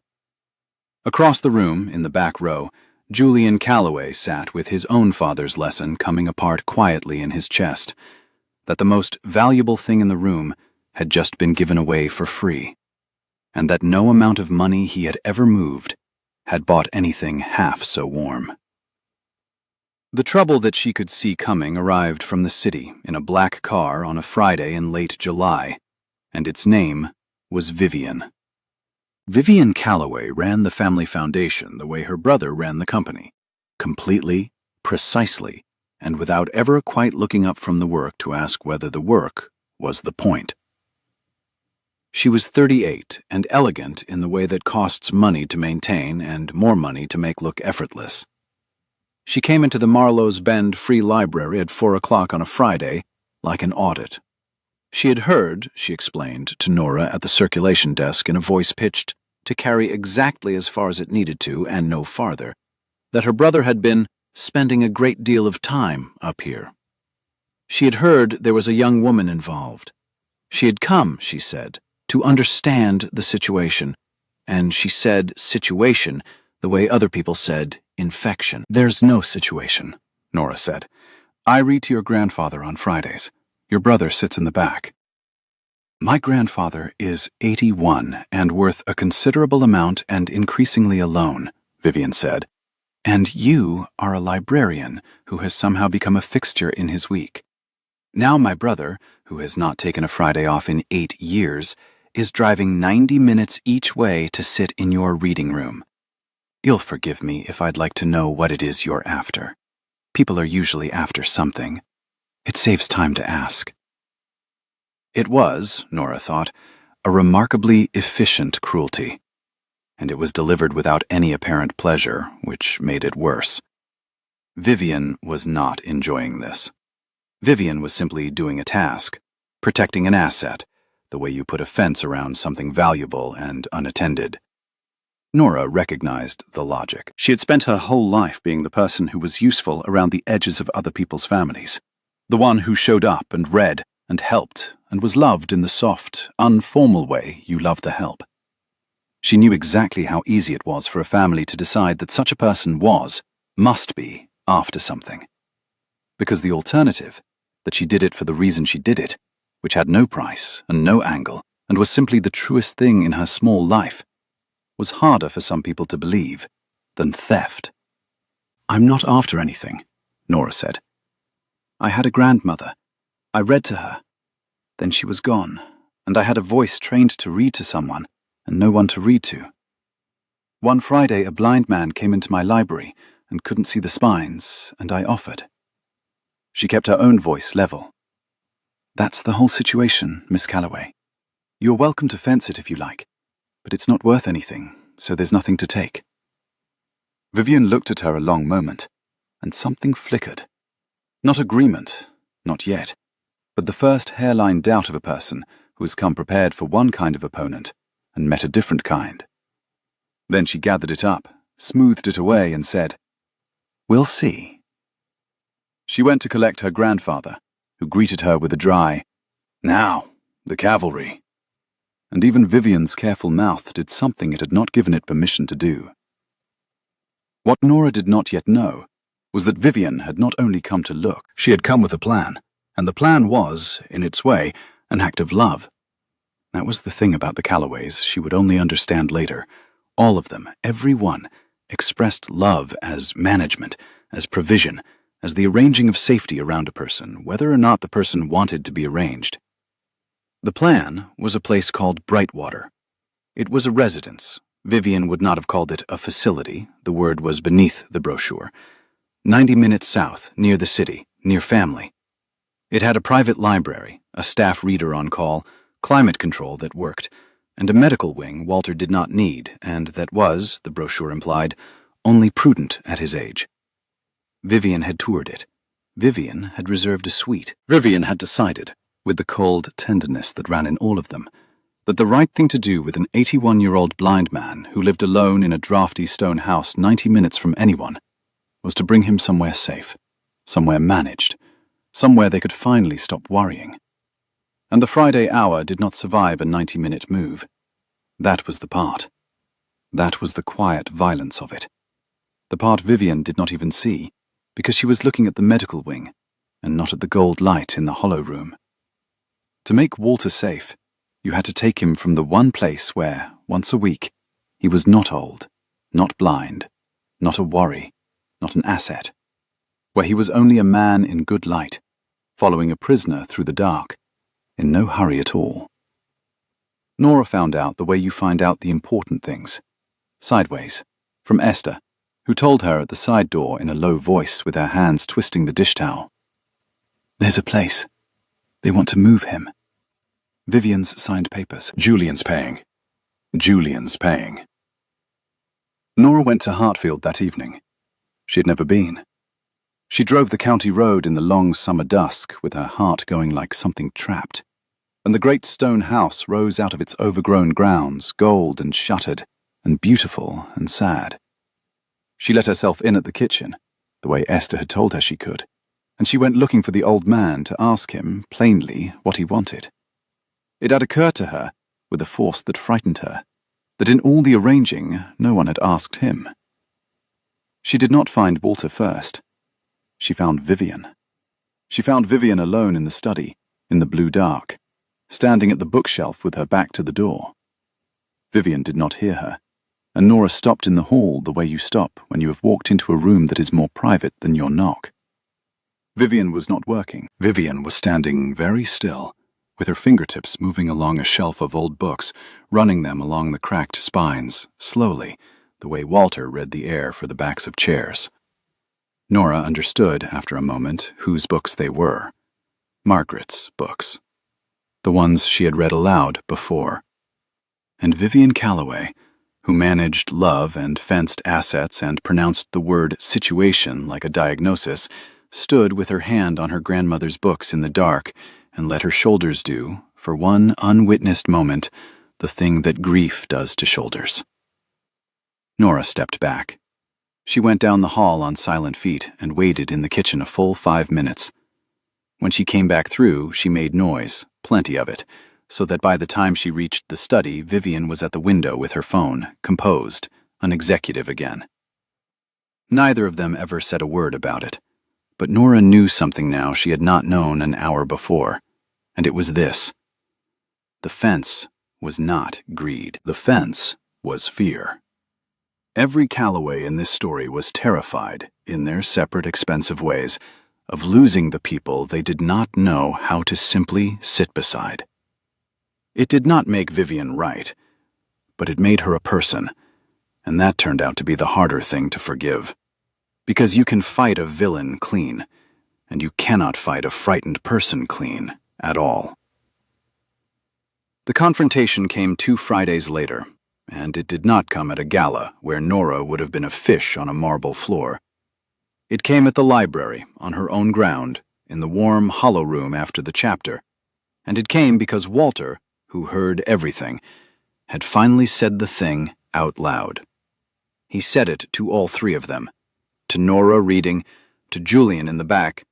Across the room, in the back row, Julian Calloway sat with his own father's lesson coming apart quietly in his chest, that the most valuable thing in the room had just been given away for free, and that no amount of money he had ever moved had bought anything half so warm. The trouble that she could see coming arrived from the city in a black car on a Friday in late July, and its name was Vivian. Vivian Calloway ran the family foundation the way her brother ran the company, completely, precisely, and without ever quite looking up from the work to ask whether the work was the point. She was 38 and elegant in the way that costs money to maintain and more money to make look effortless. She came into the Marlowe's Bend Free Library at 4 o'clock on a Friday like an audit. She had heard, she explained to Nora at the circulation desk in a voice pitched to carry exactly as far as it needed to and no farther, that her brother had been spending a great deal of time up here. She had heard there was a young woman involved. She had come, she said, to understand the situation, and she said situation the way other people said infection. "There's no situation," Nora said. "I read to your grandfather on Fridays. Your brother sits in the back." "My grandfather is 81 and worth a considerable amount and increasingly alone," Vivian said. "And you are a librarian who has somehow become a fixture in his week. Now my brother, who has not taken a Friday off in 8 years, is driving 90 minutes each way to sit in your reading room. You'll forgive me if I'd like to know what it is you're after. People are usually after something. It saves time to ask." It was, Nora thought, a remarkably efficient cruelty, and it was delivered without any apparent pleasure, which made it worse. Vivian was not enjoying this. Vivian was simply doing a task, protecting an asset, the way you put a fence around something valuable and unattended. Nora recognized the logic. She had spent her whole life being the person who was useful around the edges of other people's families, the one who showed up and read and helped and was loved in the soft, unformal way you love the help. She knew exactly how easy it was for a family to decide that such a person must be, after something. Because the alternative, that she did it for the reason she did it, which had no price and no angle and was simply the truest thing in her small life, was harder for some people to believe than theft. "I'm not after anything," Nora said. "I had a grandmother. I read to her. Then she was gone, and I had a voice trained to read to someone and no one to read to. One Friday a blind man came into my library and couldn't see the spines, and I offered." She kept her own voice level. "That's the whole situation, Miss Calloway. You're welcome to fence it if you like, but it's not worth anything, so there's nothing to take." Vivian looked at her a long moment, and something flickered. Not agreement, not yet, but the first hairline doubt of a person who has come prepared for one kind of opponent and met a different kind. Then she gathered it up, smoothed it away, and said, "We'll see." She went to collect her grandfather, who greeted her with a dry, "Now, the cavalry." And even Vivian's careful mouth did something it had not given it permission to do. What Nora did not yet know was that Vivian had not only come to look, she had come with a plan, and the plan was, in its way, an act of love. That was the thing about the Calloways she would only understand later. All of them, every one, expressed love as management, as provision, as the arranging of safety around a person, whether or not the person wanted to be arranged. The plan was a place called Brightwater. It was a residence. Vivian would not have called it a facility. The word was beneath the brochure. 90 minutes south, near the city, near family. It had a private library, a staff reader on call, climate control that worked, and a medical wing Walter did not need, and that was, the brochure implied, only prudent at his age. Vivian had toured it. Vivian had reserved a suite. Vivian had decided, with the cold tenderness that ran in all of them, that the right thing to do with an 81-year-old blind man who lived alone in a drafty stone house 90 minutes from anyone was to bring him somewhere safe, somewhere managed, somewhere they could finally stop worrying. And the Friday hour did not survive a 90-minute move. That was the part. That was the quiet violence of it. The part Vivian did not even see, because she was looking at the medical wing and not at the gold light in the hollow room. To make Walter safe, you had to take him from the one place where, once a week, he was not old, not blind, not a worry, not an asset, where he was only a man in good light, following a prisoner through the dark, in no hurry at all. Nora found out the way you find out the important things. Sideways, from Esther, who told her at the side door in a low voice with her hands twisting the dish towel. "There's a place. They want to move him." Vivian's signed papers. Julian's paying. Julian's paying. Nora went to Hartfield that evening. She had never been. She drove the county road in the long summer dusk with her heart going like something trapped. And the great stone house rose out of its overgrown grounds, gold and shuttered, and beautiful and sad. She let herself in at the kitchen, the way Esther had told her she could, and she went looking for the old man to ask him, plainly, what he wanted. It had occurred to her, with a force that frightened her, that in all the arranging no one had asked him. She did not find Walter first. She found Vivian. She found Vivian alone in the study, in the blue dark, standing at the bookshelf with her back to the door. Vivian did not hear her, and Nora stopped in the hall the way you stop when you have walked into a room that is more private than your knock. Vivian was not working. Vivian was standing very still, with her fingertips moving along a shelf of old books, running them along the cracked spines, slowly, the way Walter read the air for the backs of chairs. Nora understood, after a moment, whose books they were. Margaret's books. The ones she had read aloud before. And Vivian Calloway, who managed love and fenced assets and pronounced the word situation like a diagnosis, stood with her hand on her grandmother's books in the dark and let her shoulders do, for one unwitnessed moment, the thing that grief does to shoulders. Nora stepped back. She went down the hall on silent feet and waited in the kitchen a full 5 minutes. When she came back through, she made noise, plenty of it, so that by the time she reached the study, Vivian was at the window with her phone, composed, an executive again. Neither of them ever said a word about it, but Nora knew something now she had not known an hour before, and it was this. The fence was not greed. The fence was fear. Every Calloway in this story was terrified, in their separate expensive ways, of losing the people they did not know how to simply sit beside. It did not make Vivian right, but it made her a person, and that turned out to be the harder thing to forgive. Because you can fight a villain clean, and you cannot fight a frightened person clean at all. The confrontation came 2 Fridays later, and it did not come at a gala where Nora would have been a fish on a marble floor. It came at the library, on her own ground, in the warm, hollow room after the chapter, and it came because Walter, who heard everything, had finally said the thing out loud. He said it to all 3 of them, to Nora reading, to Julian in the back,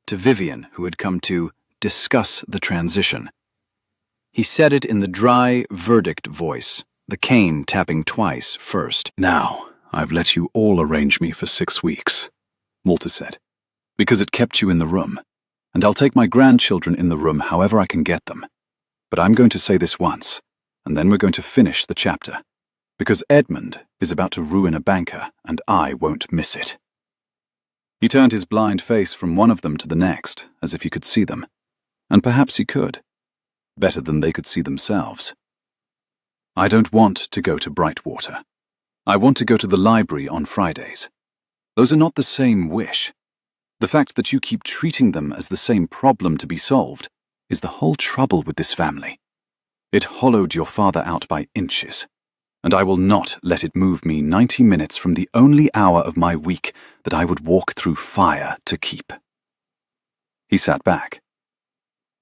to Vivian, who had come to discuss the transition. He said it in the dry, verdict voice, the cane tapping twice first. "Now, I've let you all arrange me for 6 weeks, Walter said, because it kept you in the room, and I'll take my grandchildren in the room however I can get them. But I'm going to say this once, and then we're going to finish the chapter, because Edmund is about to ruin a banker, and I won't miss it." He turned his blind face from one of them to the next, as if he could see them, and perhaps he could, better than they could see themselves. "I don't want to go to Brightwater. I want to go to the library on Fridays. Those are not the same wish. The fact that you keep treating them as the same problem to be solved is the whole trouble with this family. It hollowed your father out by inches, and I will not let it move me 90 minutes from the only hour of my week that I would walk through fire to keep." He sat back.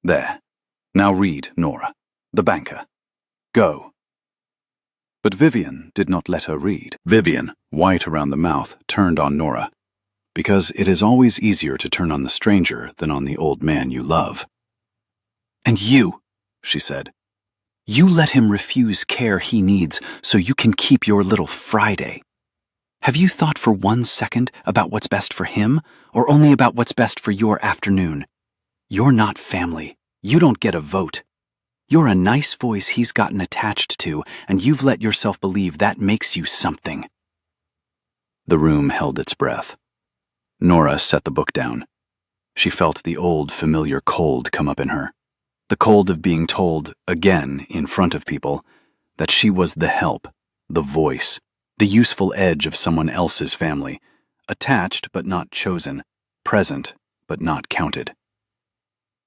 "There. Now read, Nora. The banker. Go." But Vivian did not let her read. Vivian, white around the mouth, turned on Nora, because it is always easier to turn on the stranger than on the old man you love. "And you," she said, "you let him refuse care he needs so you can keep your little Friday. Have you thought for 1 second about what's best for him, or only about what's best for your afternoon? You're not family. You don't get a vote. You're a nice voice he's gotten attached to, and you've let yourself believe that makes you something." The room held its breath. Nora set the book down. She felt the old, familiar cold come up in her. The cold of being told, again in front of people, that she was the help, the voice, the useful edge of someone else's family, attached but not chosen, present but not counted.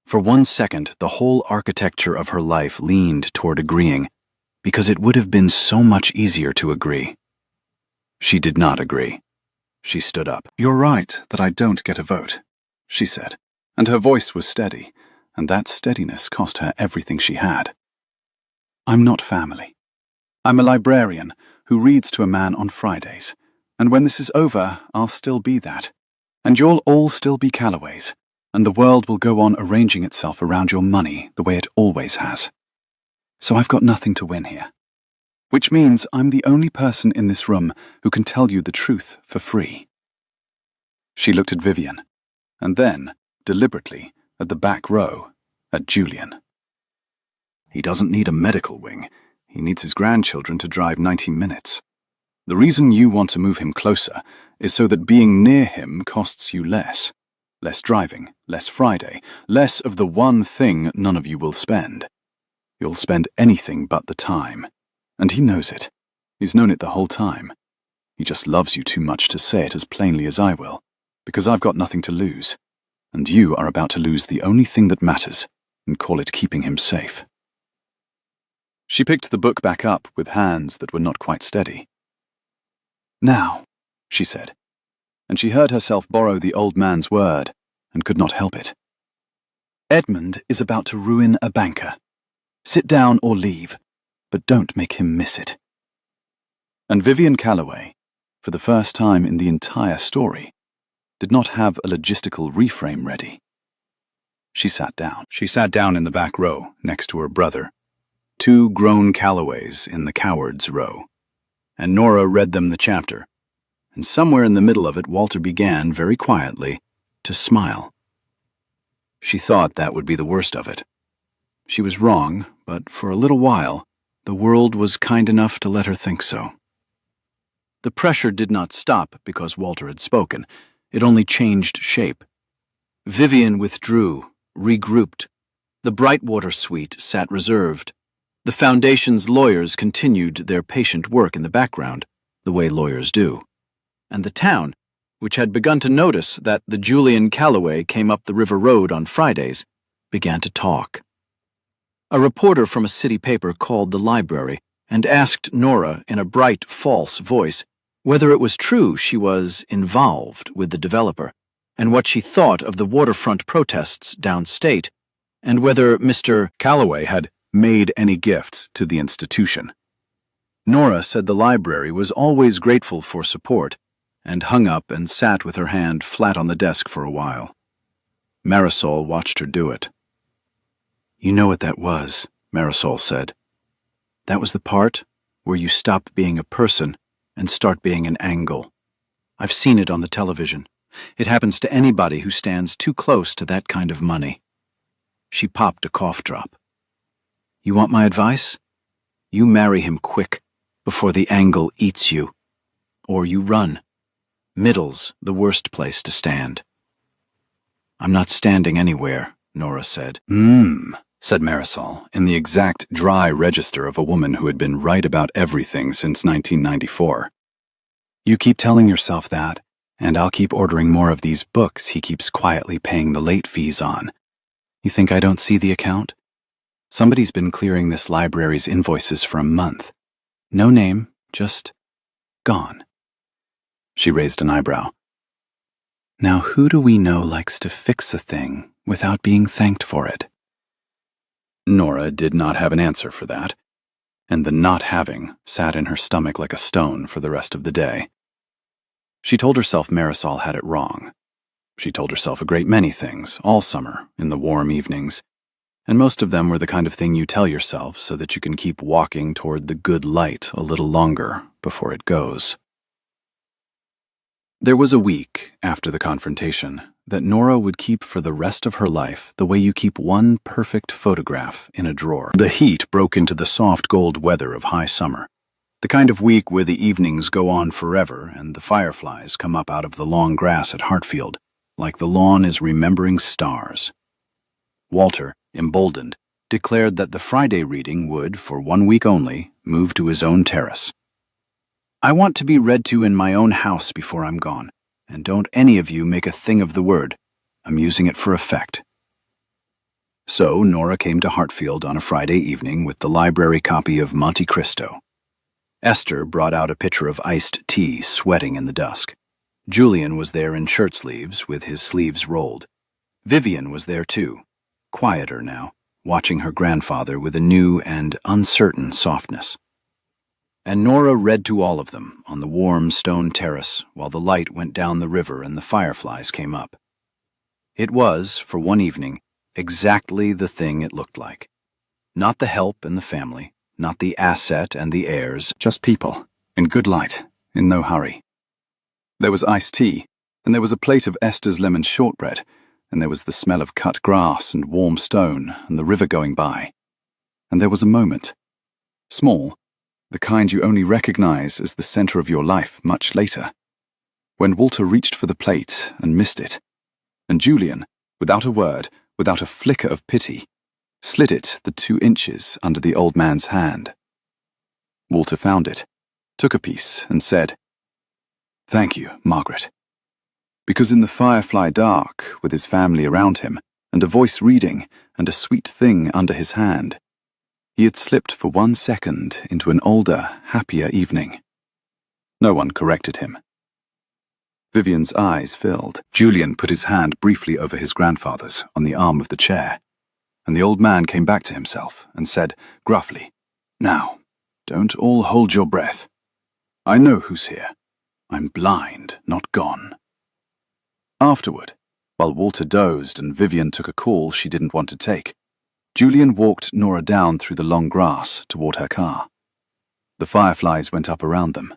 For 1 second, the whole architecture of her life leaned toward agreeing, because it would have been so much easier to agree. She did not agree. She stood up. "You're right that I don't get a vote," she said, and her voice was steady, and that steadiness cost her everything she had. "I'm not family. I'm a librarian who reads to a man on Fridays, and when this is over, I'll still be that, and you'll all still be Callaways, and the world will go on arranging itself around your money the way it always has. So I've got nothing to win here. Which means I'm the only person in this room who can tell you the truth for free." She looked at Vivian, and then, deliberately, at the back row, at Julian. "He doesn't need a medical wing. He needs his grandchildren to drive 90 minutes. The reason you want to move him closer is so that being near him costs you less. Less driving, less Friday, less of the one thing none of you will spend. You'll spend anything but the time. And he knows it. He's known it the whole time. He just loves you too much to say it as plainly as I will, because I've got nothing to lose. And you are about to lose the only thing that matters, and call it keeping him safe." She picked the book back up with hands that were not quite steady. "Now," she said, and she heard herself borrow the old man's word, and could not help it. "Edmund is about to ruin a banker. Sit down or leave, but don't make him miss it." And Vivian Calloway, for the first time in the entire story, did not have a logistical reframe ready. She sat down. She sat down in the back row, next to her brother, 2 grown Callaways in the cowards row, and Nora read them the chapter, and somewhere in the middle of it Walter began, very quietly, to smile. She thought that would be the worst of it. She was wrong, but for a little while, the world was kind enough to let her think so. The pressure did not stop because Walter had spoken. It only changed shape. Vivian withdrew, regrouped. The Brightwater suite sat reserved. The Foundation's lawyers continued their patient work in the background, the way lawyers do. And the town, which had begun to notice that the Julian Calloway came up the river road on Fridays, began to talk. A reporter from a city paper called the library and asked Nora in a bright, false voice whether it was true she was involved with the developer, and what she thought of the waterfront protests downstate, and whether Mr. Calloway had made any gifts to the institution. Nora said the library was always grateful for support, and hung up and sat with her hand flat on the desk for a while. Marisol watched her do it. "You know what that was," Marisol said. "That was the part where you stop being a person and start being an angle. I've seen it on the television. It happens to anybody who stands too close to that kind of money." She popped a cough drop. "You want my advice? You marry him quick, before the angle eats you. Or you run. Middle's the worst place to stand." "I'm not standing anywhere," Nora said. Said Marisol, in the exact dry register of a woman who had been right about everything since 1994. "You keep telling yourself that, and I'll keep ordering more of these books he keeps quietly paying the late fees on. You think I don't see the account? Somebody's been clearing this library's invoices for a month. No name, just gone." She raised an eyebrow. "Now who do we know likes to fix a thing without being thanked for it?" Nora did not have an answer for that, and the not having sat in her stomach like a stone for the rest of the day. She told herself Marisol had it wrong. She told herself a great many things all summer in the warm evenings, and most of them were the kind of thing you tell yourself so that you can keep walking toward the good light a little longer before it goes. There was a week after the confrontation that Nora would keep for the rest of her life the way you keep one perfect photograph in a drawer. The heat broke into the soft gold weather of high summer, the kind of week where the evenings go on forever and the fireflies come up out of the long grass at Hartfield, like the lawn is remembering stars. Walter, emboldened, declared that the Friday reading would, for 1 week only, move to his own terrace. "I want to be read to in my own house before I'm gone, and don't any of you make a thing of the word. I'm using it for effect." So Nora came to Hartfield on a Friday evening with the library copy of Monte Cristo. Esther brought out a pitcher of iced tea, sweating in the dusk. Julian was there in shirt sleeves, with his sleeves rolled. Vivian was there too, quieter now, watching her grandfather with a new and uncertain softness. And Nora read to all of them on the warm stone terrace while the light went down the river and the fireflies came up. It was, for one evening, exactly the thing it looked like. Not the help and the family, not the asset and the heirs, Just people, in good light, in no hurry. There was iced tea, and there was a plate of Esther's lemon shortbread, and there was the smell of cut grass and warm stone and the river going by. And there was a moment. Small, the kind you only recognize as the center of your life much later, when Walter reached for the plate and missed it, and Julian, without a word, without a flicker of pity, slid it the 2 inches under the old man's hand. Walter found it, took a piece, and said, "Thank you, Margaret." Because in the firefly dark, with his family around him, and a voice reading, and a sweet thing under his hand, he had slipped for 1 second into an older, happier evening. No one corrected him. Vivian's eyes filled. Julian put his hand briefly over his grandfather's on the arm of the chair, and the old man came back to himself and said gruffly, "Now, don't all hold your breath. I know who's here. I'm blind, not gone." Afterward, while Walter dozed and Vivian took a call she didn't want to take, Julian walked Nora down through the long grass toward her car. The fireflies went up around them.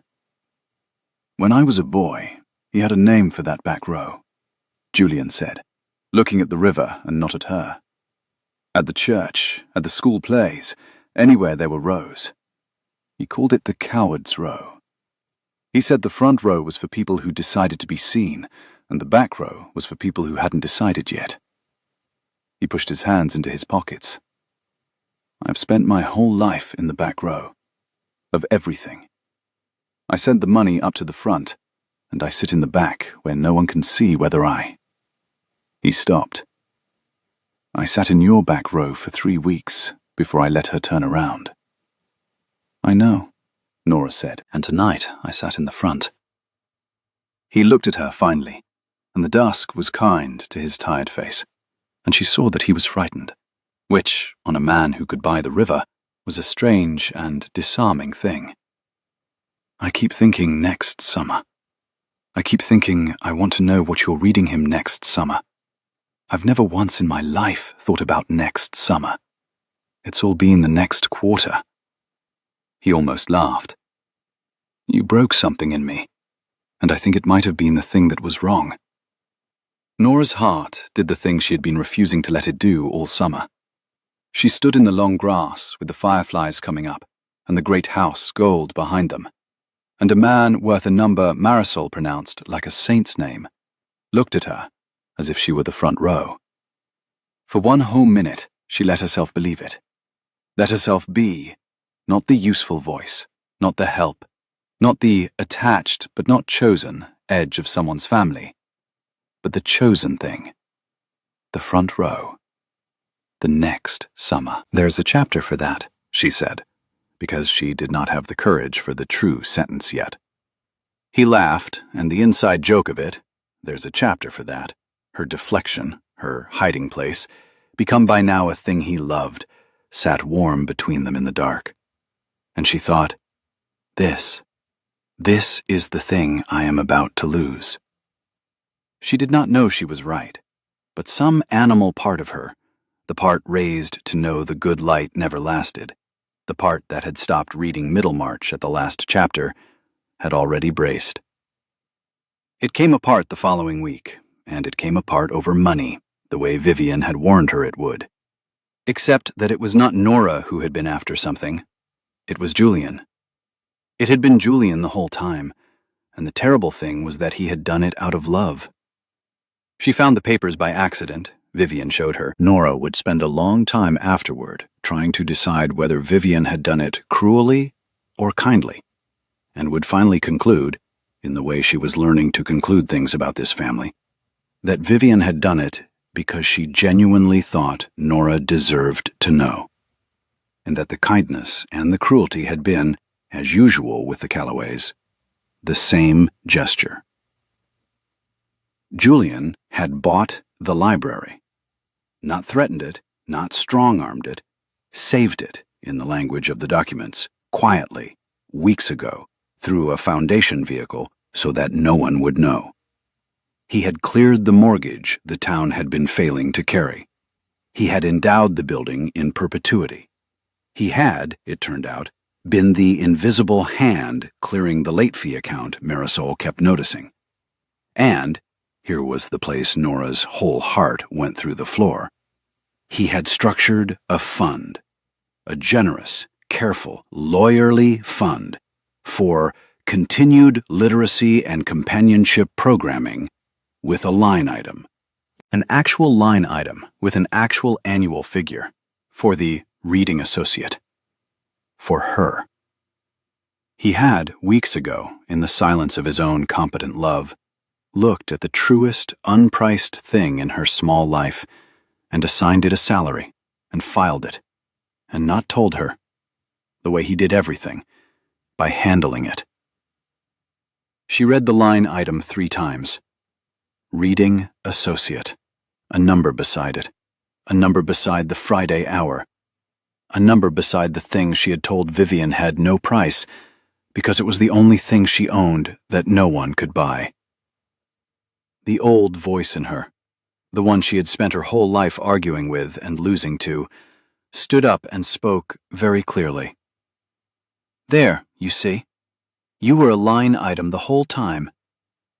"When I was a boy, he had a name for that back row," Julian said, looking at the river and not at her. "At the church, at the school plays, anywhere there were rows. He called it the coward's row. He said the front row was for people who decided to be seen, and the back row was for people who hadn't decided yet." He pushed his hands into his pockets. "I've spent my whole life in the back row. Of everything. I sent the money up to the front, and I sit in the back where no one can see whether I—" He stopped. "I sat in your back row for 3 weeks before I let her turn around." "I know," Nora said, "and tonight I sat in the front." He looked at her finally, and the dusk was kind to his tired face, and she saw that he was frightened, which, on a man who could buy the river, was a strange and disarming thing. "I keep thinking next summer. I keep thinking I want to know what you're reading him next summer. I've never once in my life thought about next summer. It's all been the next quarter." He almost laughed. "You broke something in me, and I think it might have been the thing that was wrong." Nora's heart did the thing she had been refusing to let it do all summer. She stood in the long grass with the fireflies coming up and the great house gold behind them, and a man worth a number Marisol pronounced like a saint's name looked at her as if she were the front row. For 1 whole minute she let herself believe it. Let herself be, not the useful voice, not the help, not the attached but not chosen edge of someone's family, but the chosen thing. The front row. The next summer. "There's a chapter for that," she said, because she did not have the courage for the true sentence yet. He laughed, and the inside joke of it, there's a chapter for that, her deflection, her hiding place, become by now a thing he loved, sat warm between them in the dark. And she thought, this is the thing I am about to lose. She did not know she was right, but some animal part of her, the part raised to know the good light never lasted, the part that had stopped reading Middlemarch at the last chapter, had already braced. It came apart the following week, and it came apart over money, the way Vivian had warned her it would. Except that it was not Nora who had been after something. It was Julian. It had been Julian the whole time, and the terrible thing was that he had done it out of love. She found the papers by accident, Vivian showed her. Nora would spend a long time afterward trying to decide whether Vivian had done it cruelly or kindly, and would finally conclude, in the way she was learning to conclude things about this family, that Vivian had done it because she genuinely thought Nora deserved to know, and that the kindness and the cruelty had been, as usual with the Callaways, the same gesture. Julian had bought the library. Not threatened it, not strong-armed it, saved it, in the language of the documents, quietly, weeks ago, through a foundation vehicle so that no one would know. He had cleared the mortgage the town had been failing to carry. He had endowed the building in perpetuity. He had, it turned out, been the invisible hand clearing the late fee account Marisol kept noticing. And, here was the place Nora's whole heart went through the floor, he had structured a fund, a generous, careful, lawyerly fund for continued literacy and companionship programming with a line item. An actual line item with an actual annual figure for the reading associate. For her. He had, weeks ago, in the silence of his own competent love, looked at the truest, unpriced thing in her small life and assigned it a salary and filed it, and not told her, the way he did everything, by handling it. She read the line item 3 times. Reading associate. A number beside it. A number beside the Friday hour. A number beside the thing she had told Vivian had no price because it was the only thing she owned that no one could buy. The old voice in her, the one she had spent her whole life arguing with and losing to, stood up and spoke very clearly. There, you see. You were a line item the whole time.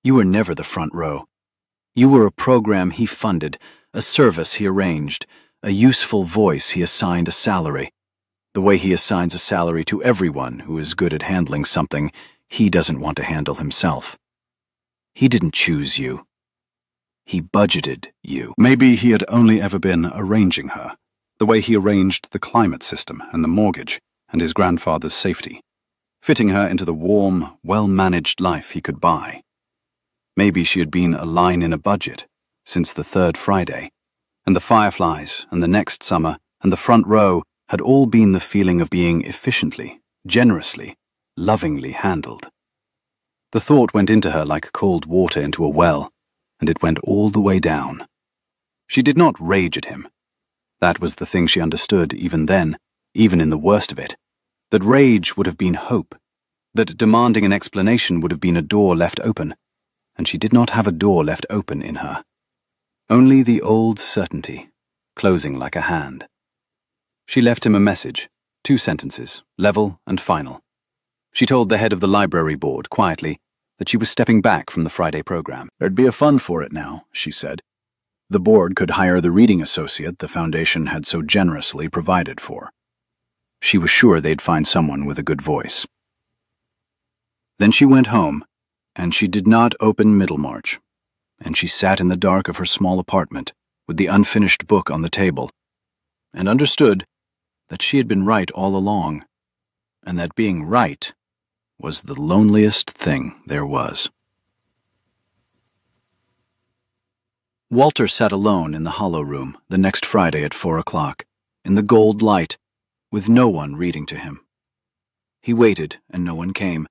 You were never the front row. You were a program he funded, a service he arranged, a useful voice he assigned a salary, the way he assigns a salary to everyone who is good at handling something he doesn't want to handle himself. He didn't choose you. He budgeted you. Maybe he had only ever been arranging her, the way he arranged the climate system and the mortgage and his grandfather's safety, fitting her into the warm, well-managed life he could buy. Maybe she had been a line in a budget since the 3rd Friday, and the fireflies and the next summer and the front row had all been the feeling of being efficiently, generously, lovingly handled. The thought went into her like cold water into a well, and it went all the way down. She did not rage at him. That was the thing she understood even then, even in the worst of it, that rage would have been hope, that demanding an explanation would have been a door left open, and she did not have a door left open in her. Only the old certainty, closing like a hand. She left him a message, 2 sentences, level and final. She told the head of the library board, quietly, that she was stepping back from the Friday program. There'd be a fund for it now, she said. The board could hire the reading associate the foundation had so generously provided for. She was sure they'd find someone with a good voice. Then she went home, and she did not open Middlemarch, and she sat in the dark of her small apartment with the unfinished book on the table, and understood that she had been right all along, and that being right was the loneliest thing there was. Walter sat alone in the hollow room the next Friday at 4 o'clock, in the gold light, with no one reading to him. He waited, and no one came,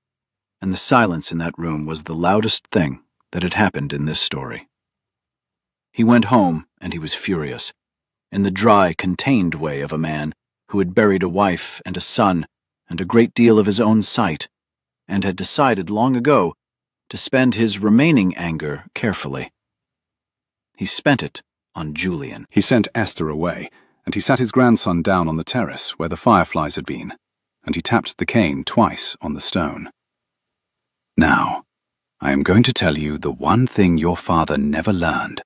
and the silence in that room was the loudest thing that had happened in this story. He went home, and he was furious, in the dry, contained way of a man who had buried a wife and a son and a great deal of his own sight, and had decided long ago to spend his remaining anger carefully. He spent it on Julian. He sent Esther away, and he sat his grandson down on the terrace where the fireflies had been, and he tapped the cane twice on the stone. Now, I am going to tell you the one thing your father never learned,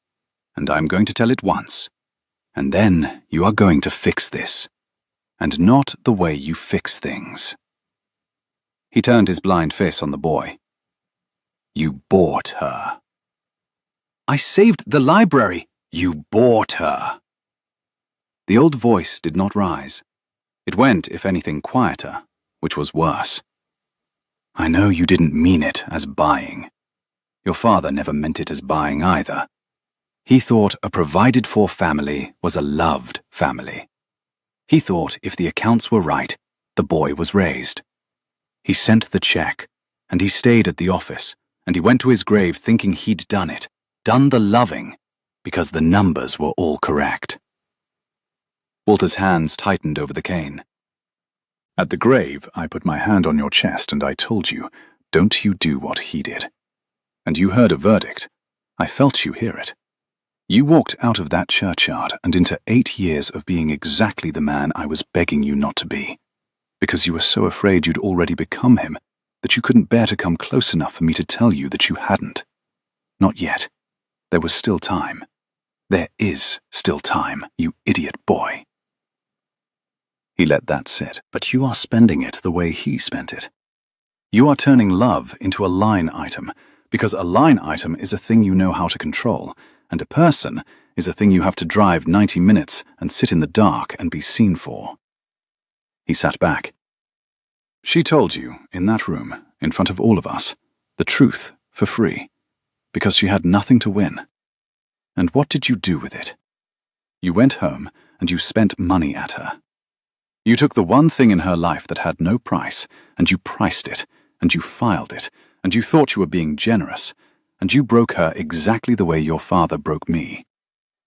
and I am going to tell it once, and then you are going to fix this, and not the way you fix things. He turned his blind face on the boy. You bought her. I saved the library, You bought her. The old voice did not rise. It went, if anything, quieter, which was worse. I know you didn't mean it as buying. Your father never meant it as buying either. He thought a provided-for family was a loved family. He thought if the accounts were right, the boy was raised. He sent the check, and he stayed at the office, and he went to his grave thinking he'd done it, done the loving, because the numbers were all correct. Walter's hands tightened over the cane. At the grave, I put my hand on your chest and I told you, don't you do what he did. And you heard a verdict. I felt you hear it. You walked out of that churchyard and into 8 years of being exactly the man I was begging you not to be, because you were so afraid you'd already become him that you couldn't bear to come close enough for me to tell you that you hadn't. Not yet. There was still time. There is still time, you idiot boy. He let that sit. But you are spending it the way he spent it. You are turning love into a line item, because a line item is a thing you know how to control, and a person is a thing you have to drive 90 minutes and sit in the dark and be seen for. He sat back. She told you, in that room, in front of all of us, the truth for free, because she had nothing to win. And what did you do with it? You went home and you spent money at her. You took the one thing in her life that had no price, and you priced it, and you filed it, and you thought you were being generous, and you broke her exactly the way your father broke me,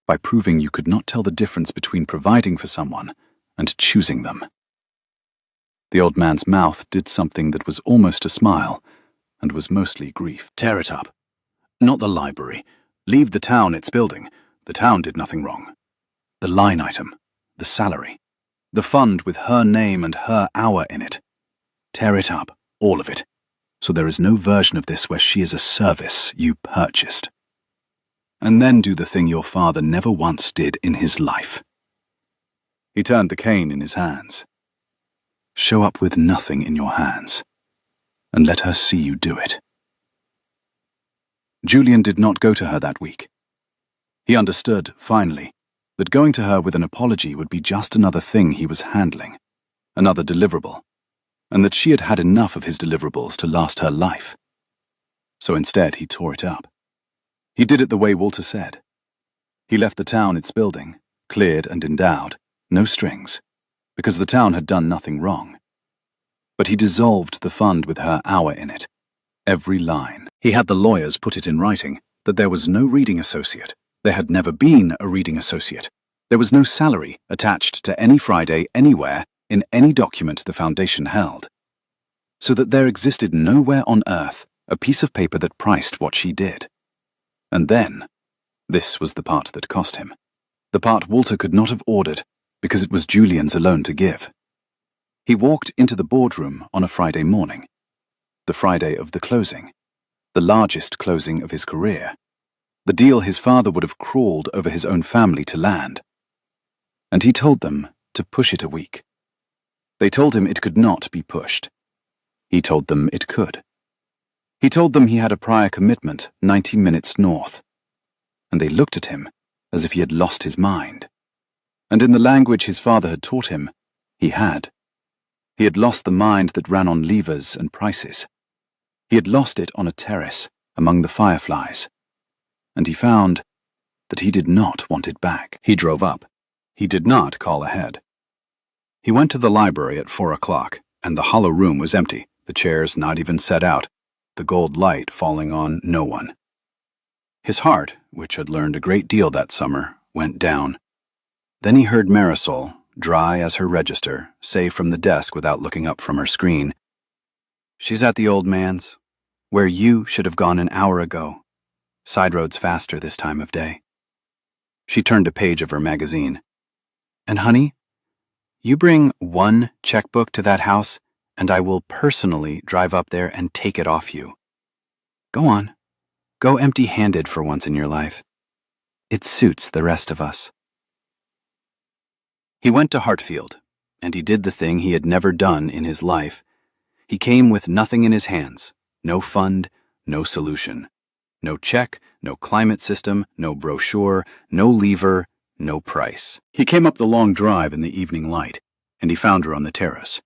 by proving you could not tell the difference between providing for someone and choosing them. The old man's mouth did something that was almost a smile, and was mostly grief. Tear it up. Not the library. Leave the town it's building. The town did nothing wrong. The line item. The salary. The fund with her name and her hour in it. Tear it up, all of it, so there is no version of this where she is a service you purchased. And then do the thing your father never once did in his life. He turned the cane in his hands. Show up with nothing in your hands, and let her see you do it. Julian did not go to her that week. He understood, finally, that going to her with an apology would be just another thing he was handling, another deliverable, and that she had had enough of his deliverables to last her life. So instead he tore it up. He did it the way Walter said. He left the town it's building, cleared and endowed, no strings, because the town had done nothing wrong. But he dissolved the fund with her hour in it, every line. He had the lawyers put it in writing that there was no reading associate. There had never been a reading associate. There was no salary attached to any Friday anywhere in any document the Foundation held. So that there existed nowhere on earth a piece of paper that priced what she did. And then, this was the part that cost him. The part Walter could not have ordered because it was Julian's alone to give. He walked into the boardroom on a Friday morning. The Friday of the closing. The largest closing of his career. The deal his father would have crawled over his own family to land. And he told them to push it a week. They told him it could not be pushed. He told them it could. He told them he had a prior commitment 90 minutes north. And they looked at him as if he had lost his mind. And in the language his father had taught him, he had. He had lost the mind that ran on levers and prices. He had lost it on a terrace among the fireflies. And he found that he did not want it back. He drove up. He did not call ahead. He went to the library at 4 o'clock, and the hollow room was empty, the chairs not even set out, the gold light falling on no one. His heart, which had learned a great deal that summer, went down. Then he heard Marisol, dry as her register, say from the desk without looking up from her screen, "She's at the old man's, where you should have gone an hour ago. Side roads faster this time of day." She turned a page of her magazine. "And honey, you bring one checkbook to that house, and I will personally drive up there and take it off you. Go on. Go empty-handed for once in your life. It suits the rest of us." He went to Hartfield, and he did the thing he had never done in his life. He came with nothing in his hands, no fund, no solution. No check, no climate system, no brochure, no lever, no price. He came up the long drive in the evening light, and he found her on the terrace.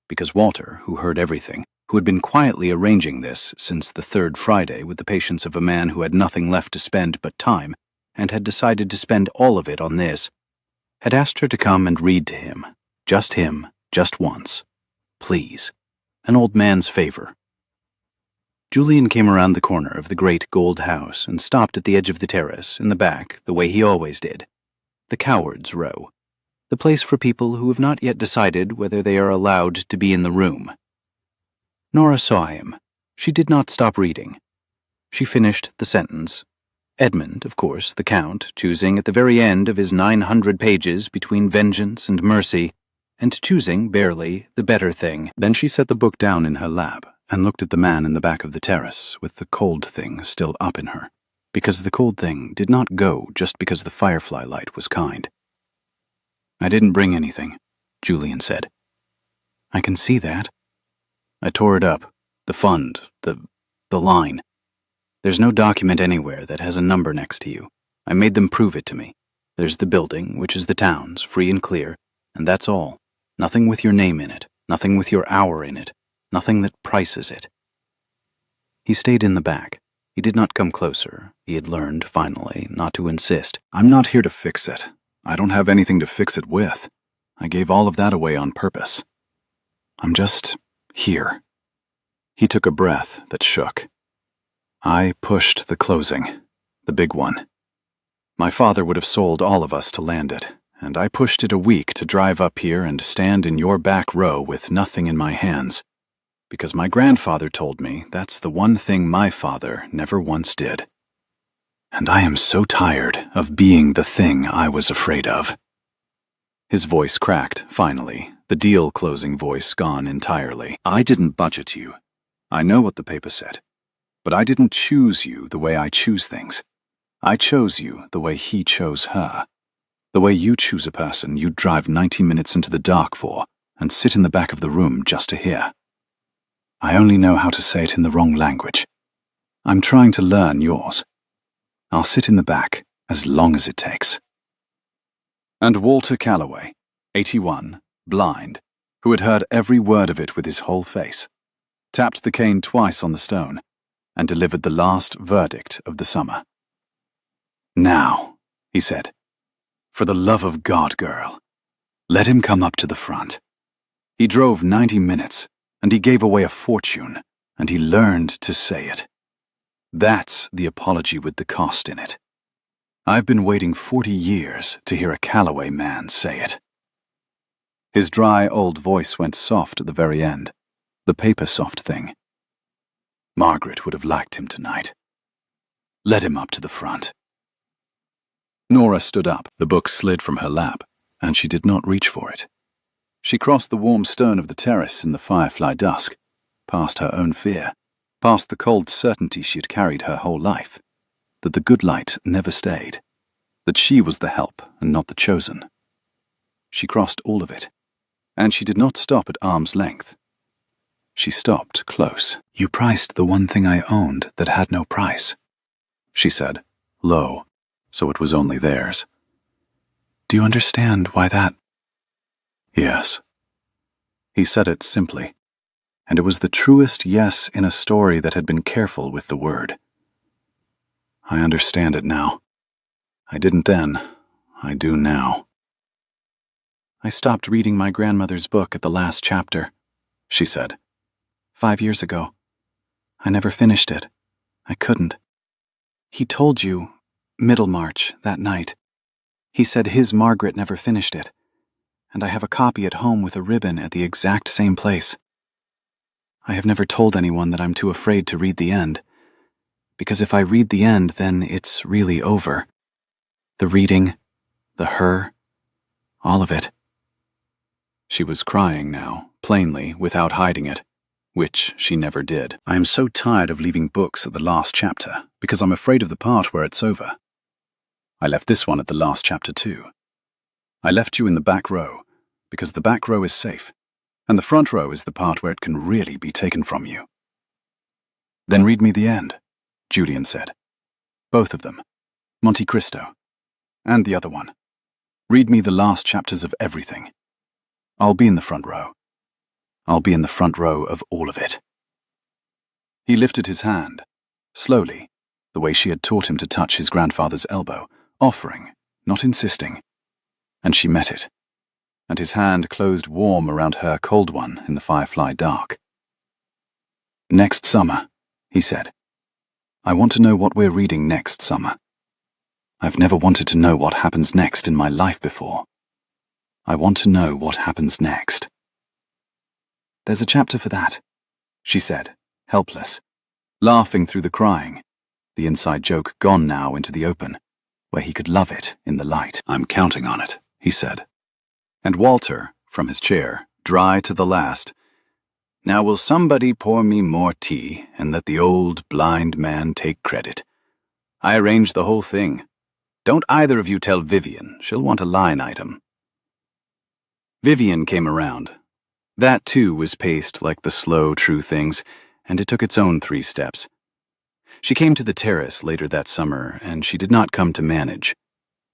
Because Walter, who heard everything, who had been quietly arranging this since the third Friday with the patience of a man who had nothing left to spend but time, and had decided to spend all of it on this, had asked her to come and read to him, just once. Please. An old man's favor. Julian came around the corner of the great gold house and stopped at the edge of the terrace, in the back, the way he always did. The Cowards' Row. The place for people who have not yet decided whether they are allowed to be in the room. Nora saw him. She did not stop reading. She finished the sentence. Edmund, of course, the Count, choosing at the very end of his 900 pages between vengeance and mercy, and choosing, barely, the better thing. Then she set the book down in her lap and looked at the man in the back of the terrace with the cold thing still up in her, because the cold thing did not go just because the firefly light was kind. I didn't bring anything, Julian said. I can see that. I tore it up, the fund, the line. There's no document anywhere that has a number next to you. I made them prove it to me. There's the building, which is the town's, free and clear, and that's all. Nothing with your name in it, nothing with your hour in it, nothing that prices it. He stayed in the back. He did not come closer. He had learned, finally, not to insist. I'm not here to fix it. I don't have anything to fix it with. I gave all of that away on purpose. I'm just here. He took a breath that shook. I pushed the closing, the big one. My father would have sold all of us to land it, and I pushed it a week to drive up here and stand in your back row with nothing in my hands, because my grandfather told me that's the one thing my father never once did. And I am so tired of being the thing I was afraid of. His voice cracked, finally, the deal-closing voice gone entirely. I didn't budget you. I know what the paper said. But I didn't choose you the way I choose things. I chose you the way he chose her. The way you choose a person you'd drive 90 minutes into the dark for and sit in the back of the room just to hear. I only know how to say it in the wrong language. I'm trying to learn yours. I'll sit in the back as long as it takes. And Walter Calloway, 81, blind, who had heard every word of it with his whole face, tapped the cane twice on the stone, and delivered the last verdict of the summer. Now, he said, for the love of God, girl, let him come up to the front. He drove 90 minutes, and he gave away a fortune, and he learned to say it. That's the apology with the cost in it. I've been waiting 40 years to hear a Calloway man say it. His dry old voice went soft at the very end, the paper-soft thing. Margaret would have liked him tonight. Let him up to the front. Nora stood up. The book slid from her lap, and she did not reach for it. She crossed the warm stone of the terrace in the firefly dusk, past her own fear, past the cold certainty she had carried her whole life, that the good light never stayed, that she was the help and not the chosen. She crossed all of it, and she did not stop at arm's length. She stopped close. You priced the one thing I owned that had no price, she said, low, so it was only theirs. Do you understand why that? Yes. He said it simply, and it was the truest yes in a story that had been careful with the word. I understand it now. I didn't then. I do now. I stopped reading my grandmother's book at the last chapter, she said. 5 years ago. I never finished it. I couldn't. He told you, Middlemarch, that night. He said his Margaret never finished it, and I have a copy at home with a ribbon at the exact same place. I have never told anyone that I'm too afraid to read the end, because if I read the end, then it's really over. The reading, the her, all of it. She was crying now, plainly, without hiding it, which she never did. I am so tired of leaving books at the last chapter, because I'm afraid of the part where it's over. I left this one at the last chapter too. I left you in the back row, because the back row is safe, and the front row is the part where it can really be taken from you. Then read me the end. Julian said. Both of them. Monte Cristo. And the other one. Read me the last chapters of everything. I'll be in the front row. I'll be in the front row of all of it. He lifted his hand, slowly, the way she had taught him to touch his grandfather's elbow, offering, not insisting. And she met it, and his hand closed warm around her cold one in the firefly dark. Next summer, he said. I want to know what we're reading next summer. I've never wanted to know what happens next in my life before. I want to know what happens next. There's a chapter for that, she said, helpless, laughing through the crying, the inside joke gone now into the open, where he could love it in the light. I'm counting on it, he said. And Walter, from his chair, dry to the last, now will somebody pour me more tea and let the old blind man take credit? I arranged the whole thing. Don't either of you tell Vivian, she'll want a line item. Vivian came around. That, too, was paced like the slow, true things, and it took its own 3 steps. She came to the terrace later that summer, and she did not come to manage.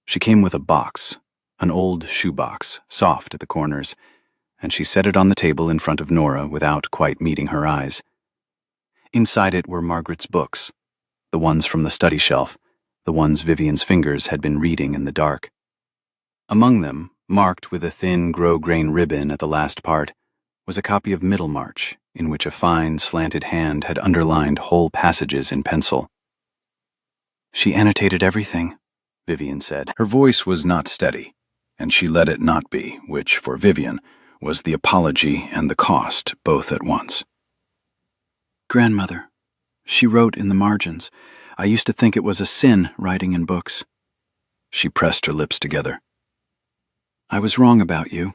She came with a box, an old shoebox, soft at the corners, and she set it on the table in front of Nora without quite meeting her eyes. Inside it were Margaret's books, the ones from the study shelf, the ones Vivian's fingers had been reading in the dark. Among them, marked with a thin grosgrain ribbon at the last part, was a copy of Middlemarch, in which a fine, slanted hand had underlined whole passages in pencil. She annotated everything, Vivian said. Her voice was not steady, and she let it not be, which, for Vivian, was the apology and the cost both at once. Grandmother, she wrote in the margins. I used to think it was a sin writing in books. She pressed her lips together. I was wrong about you.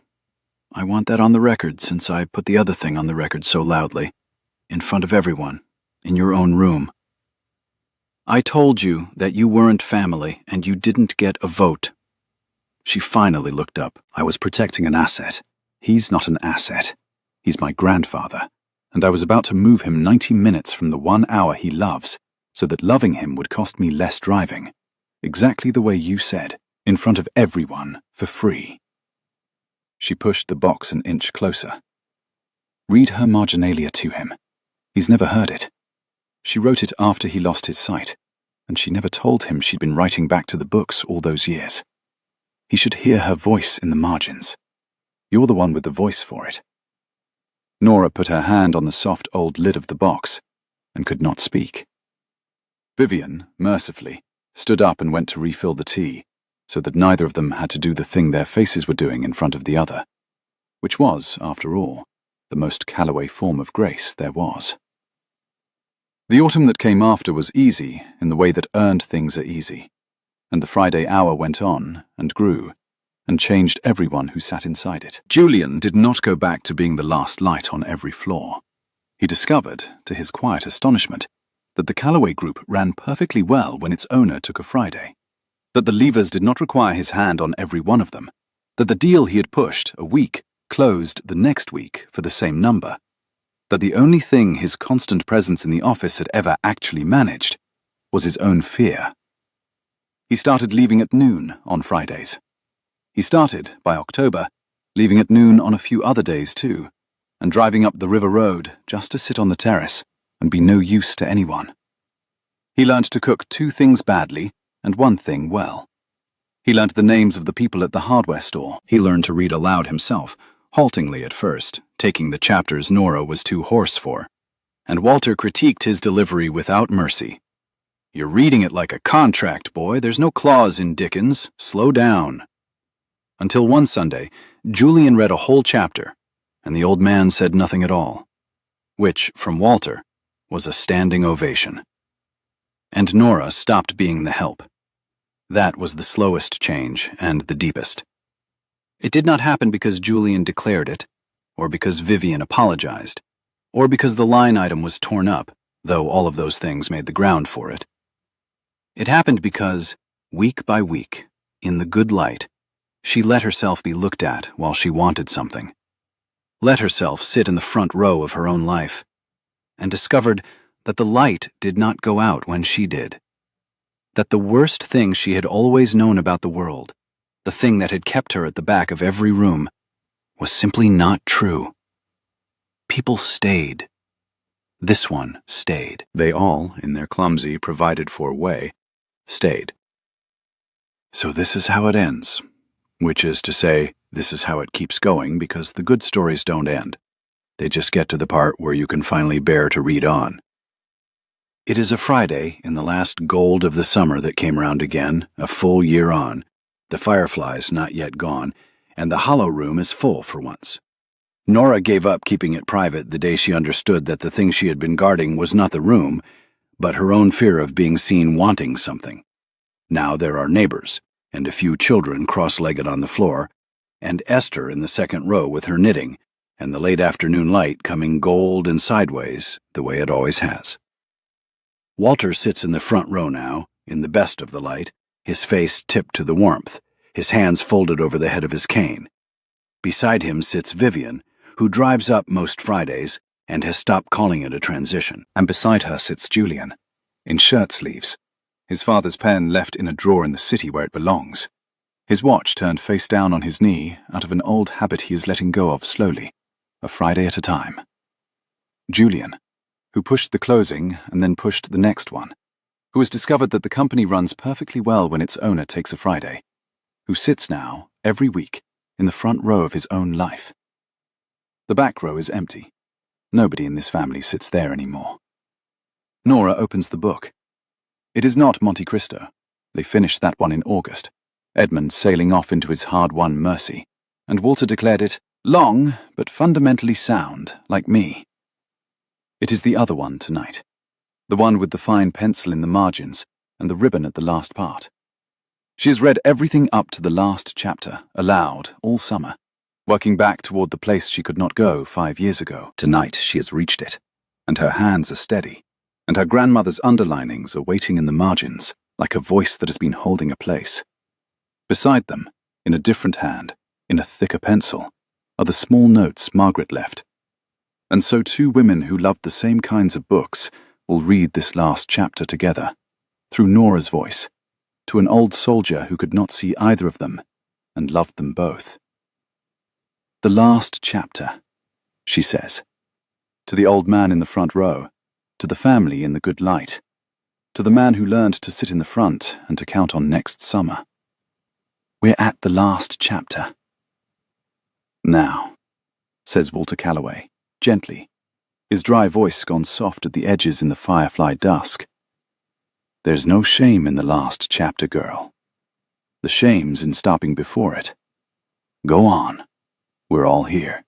I want that on the record since I put the other thing on the record so loudly, in front of everyone, in your own room. I told you that you weren't family and you didn't get a vote. She finally looked up. I was protecting an asset. He's not an asset. He's my grandfather, and I was about to move him 90 minutes from the 1 hour he loves, so that loving him would cost me less driving. Exactly the way you said, in front of everyone, for free. She pushed the box an inch closer. Read her marginalia to him. He's never heard it. She wrote it after he lost his sight, and she never told him she'd been writing back to the books all those years. He should hear her voice in the margins. You're the one with the voice for it. Nora put her hand on the soft old lid of the box, and could not speak. Vivian, mercifully, stood up and went to refill the tea, so that neither of them had to do the thing their faces were doing in front of the other, which was, after all, the most Callaway form of grace there was. The autumn that came after was easy in the way that earned things are easy, and the Friday hour went on and grew, and changed everyone who sat inside it. Julian did not go back to being the last light on every floor. He discovered, to his quiet astonishment, that the Callaway Group ran perfectly well when its owner took a Friday, that the levers did not require his hand on every one of them, that the deal he had pushed a week closed the next week for the same number, that the only thing his constant presence in the office had ever actually managed was his own fear. He started leaving at noon on Fridays. He started, by October, leaving at noon on a few other days too, and driving up the river road just to sit on the terrace and be no use to anyone. He learned to cook 2 things badly and 1 thing well. He learned the names of the people at the hardware store. He learned to read aloud himself, haltingly at first, taking the chapters Nora was too hoarse for, and Walter critiqued his delivery without mercy. You're reading it like a contract, boy. There's no clause in Dickens. Slow down. Until one Sunday, Julian read a whole chapter, and the old man said nothing at all, which, from Walter, was a standing ovation. And Nora stopped being the help. That was the slowest change and the deepest. It did not happen because Julian declared it, or because Vivian apologized, or because the line item was torn up, though all of those things made the ground for it. It happened because, week by week, in the good light, she let herself be looked at while she wanted something, let herself sit in the front row of her own life, and discovered, that the light did not go out when she did. That the worst thing she had always known about the world, the thing that had kept her at the back of every room, was simply not true. People stayed. This one stayed. They all, in their clumsy, provided-for way, stayed. So this is how it ends, which is to say, this is how it keeps going because the good stories don't end. They just get to the part where you can finally bear to read on. It is a Friday in the last gold of the summer that came round again, a full year on, the fireflies not yet gone, and the hollow room is full for once. Nora gave up keeping it private the day she understood that the thing she had been guarding was not the room, but her own fear of being seen wanting something. Now there are neighbors, and a few children cross-legged on the floor, and Esther in the second row with her knitting, and the late afternoon light coming gold and sideways the way it always has. Walter sits in the front row now, in the best of the light, his face tipped to the warmth, his hands folded over the head of his cane. Beside him sits Vivian, who drives up most Fridays and has stopped calling it a transition. And beside her sits Julian, in shirt sleeves, his father's pen left in a drawer in the city where it belongs, his watch turned face down on his knee out of an old habit he is letting go of slowly, a Friday at a time. Julian, who pushed the closing and then pushed the next one, who has discovered that the company runs perfectly well when its owner takes a Friday, who sits now, every week, in the front row of his own life. The back row is empty. Nobody in this family sits there anymore. Nora opens the book. It is not Monte Cristo. They finished that one in August, Edmund sailing off into his hard-won mercy, and Walter declared it long, but fundamentally sound, like me. It is the other one tonight, the one with the fine pencil in the margins and the ribbon at the last part. She has read everything up to the last chapter, aloud, all summer, working back toward the place she could not go 5 years ago. Tonight she has reached it, and her hands are steady, and her grandmother's underlinings are waiting in the margins, like a voice that has been holding a place. Beside them, in a different hand, in a thicker pencil, are the small notes Margaret left. And so two women who loved the same kinds of books will read this last chapter together, through Nora's voice, to an old soldier who could not see either of them, and loved them both. The last chapter, she says, to the old man in the front row, to the family in the good light, to the man who learned to sit in the front and to count on next summer. We're at the last chapter. Now, says Walter Calloway, gently, his dry voice gone soft at the edges in the firefly dusk. There's no shame in the last chapter, girl. The shame's in stopping before it. Go on. We're all here.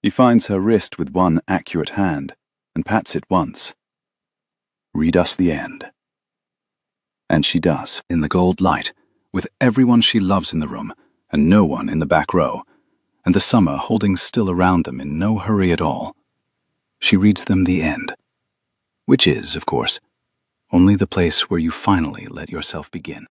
He finds her wrist with one accurate hand and pats it once. Read us the end. And she does, in the gold light, with everyone she loves in the room and no one in the back row, and the summer holding still around them in no hurry at all. She reads them the end, which is, of course, only the place where you finally let yourself begin.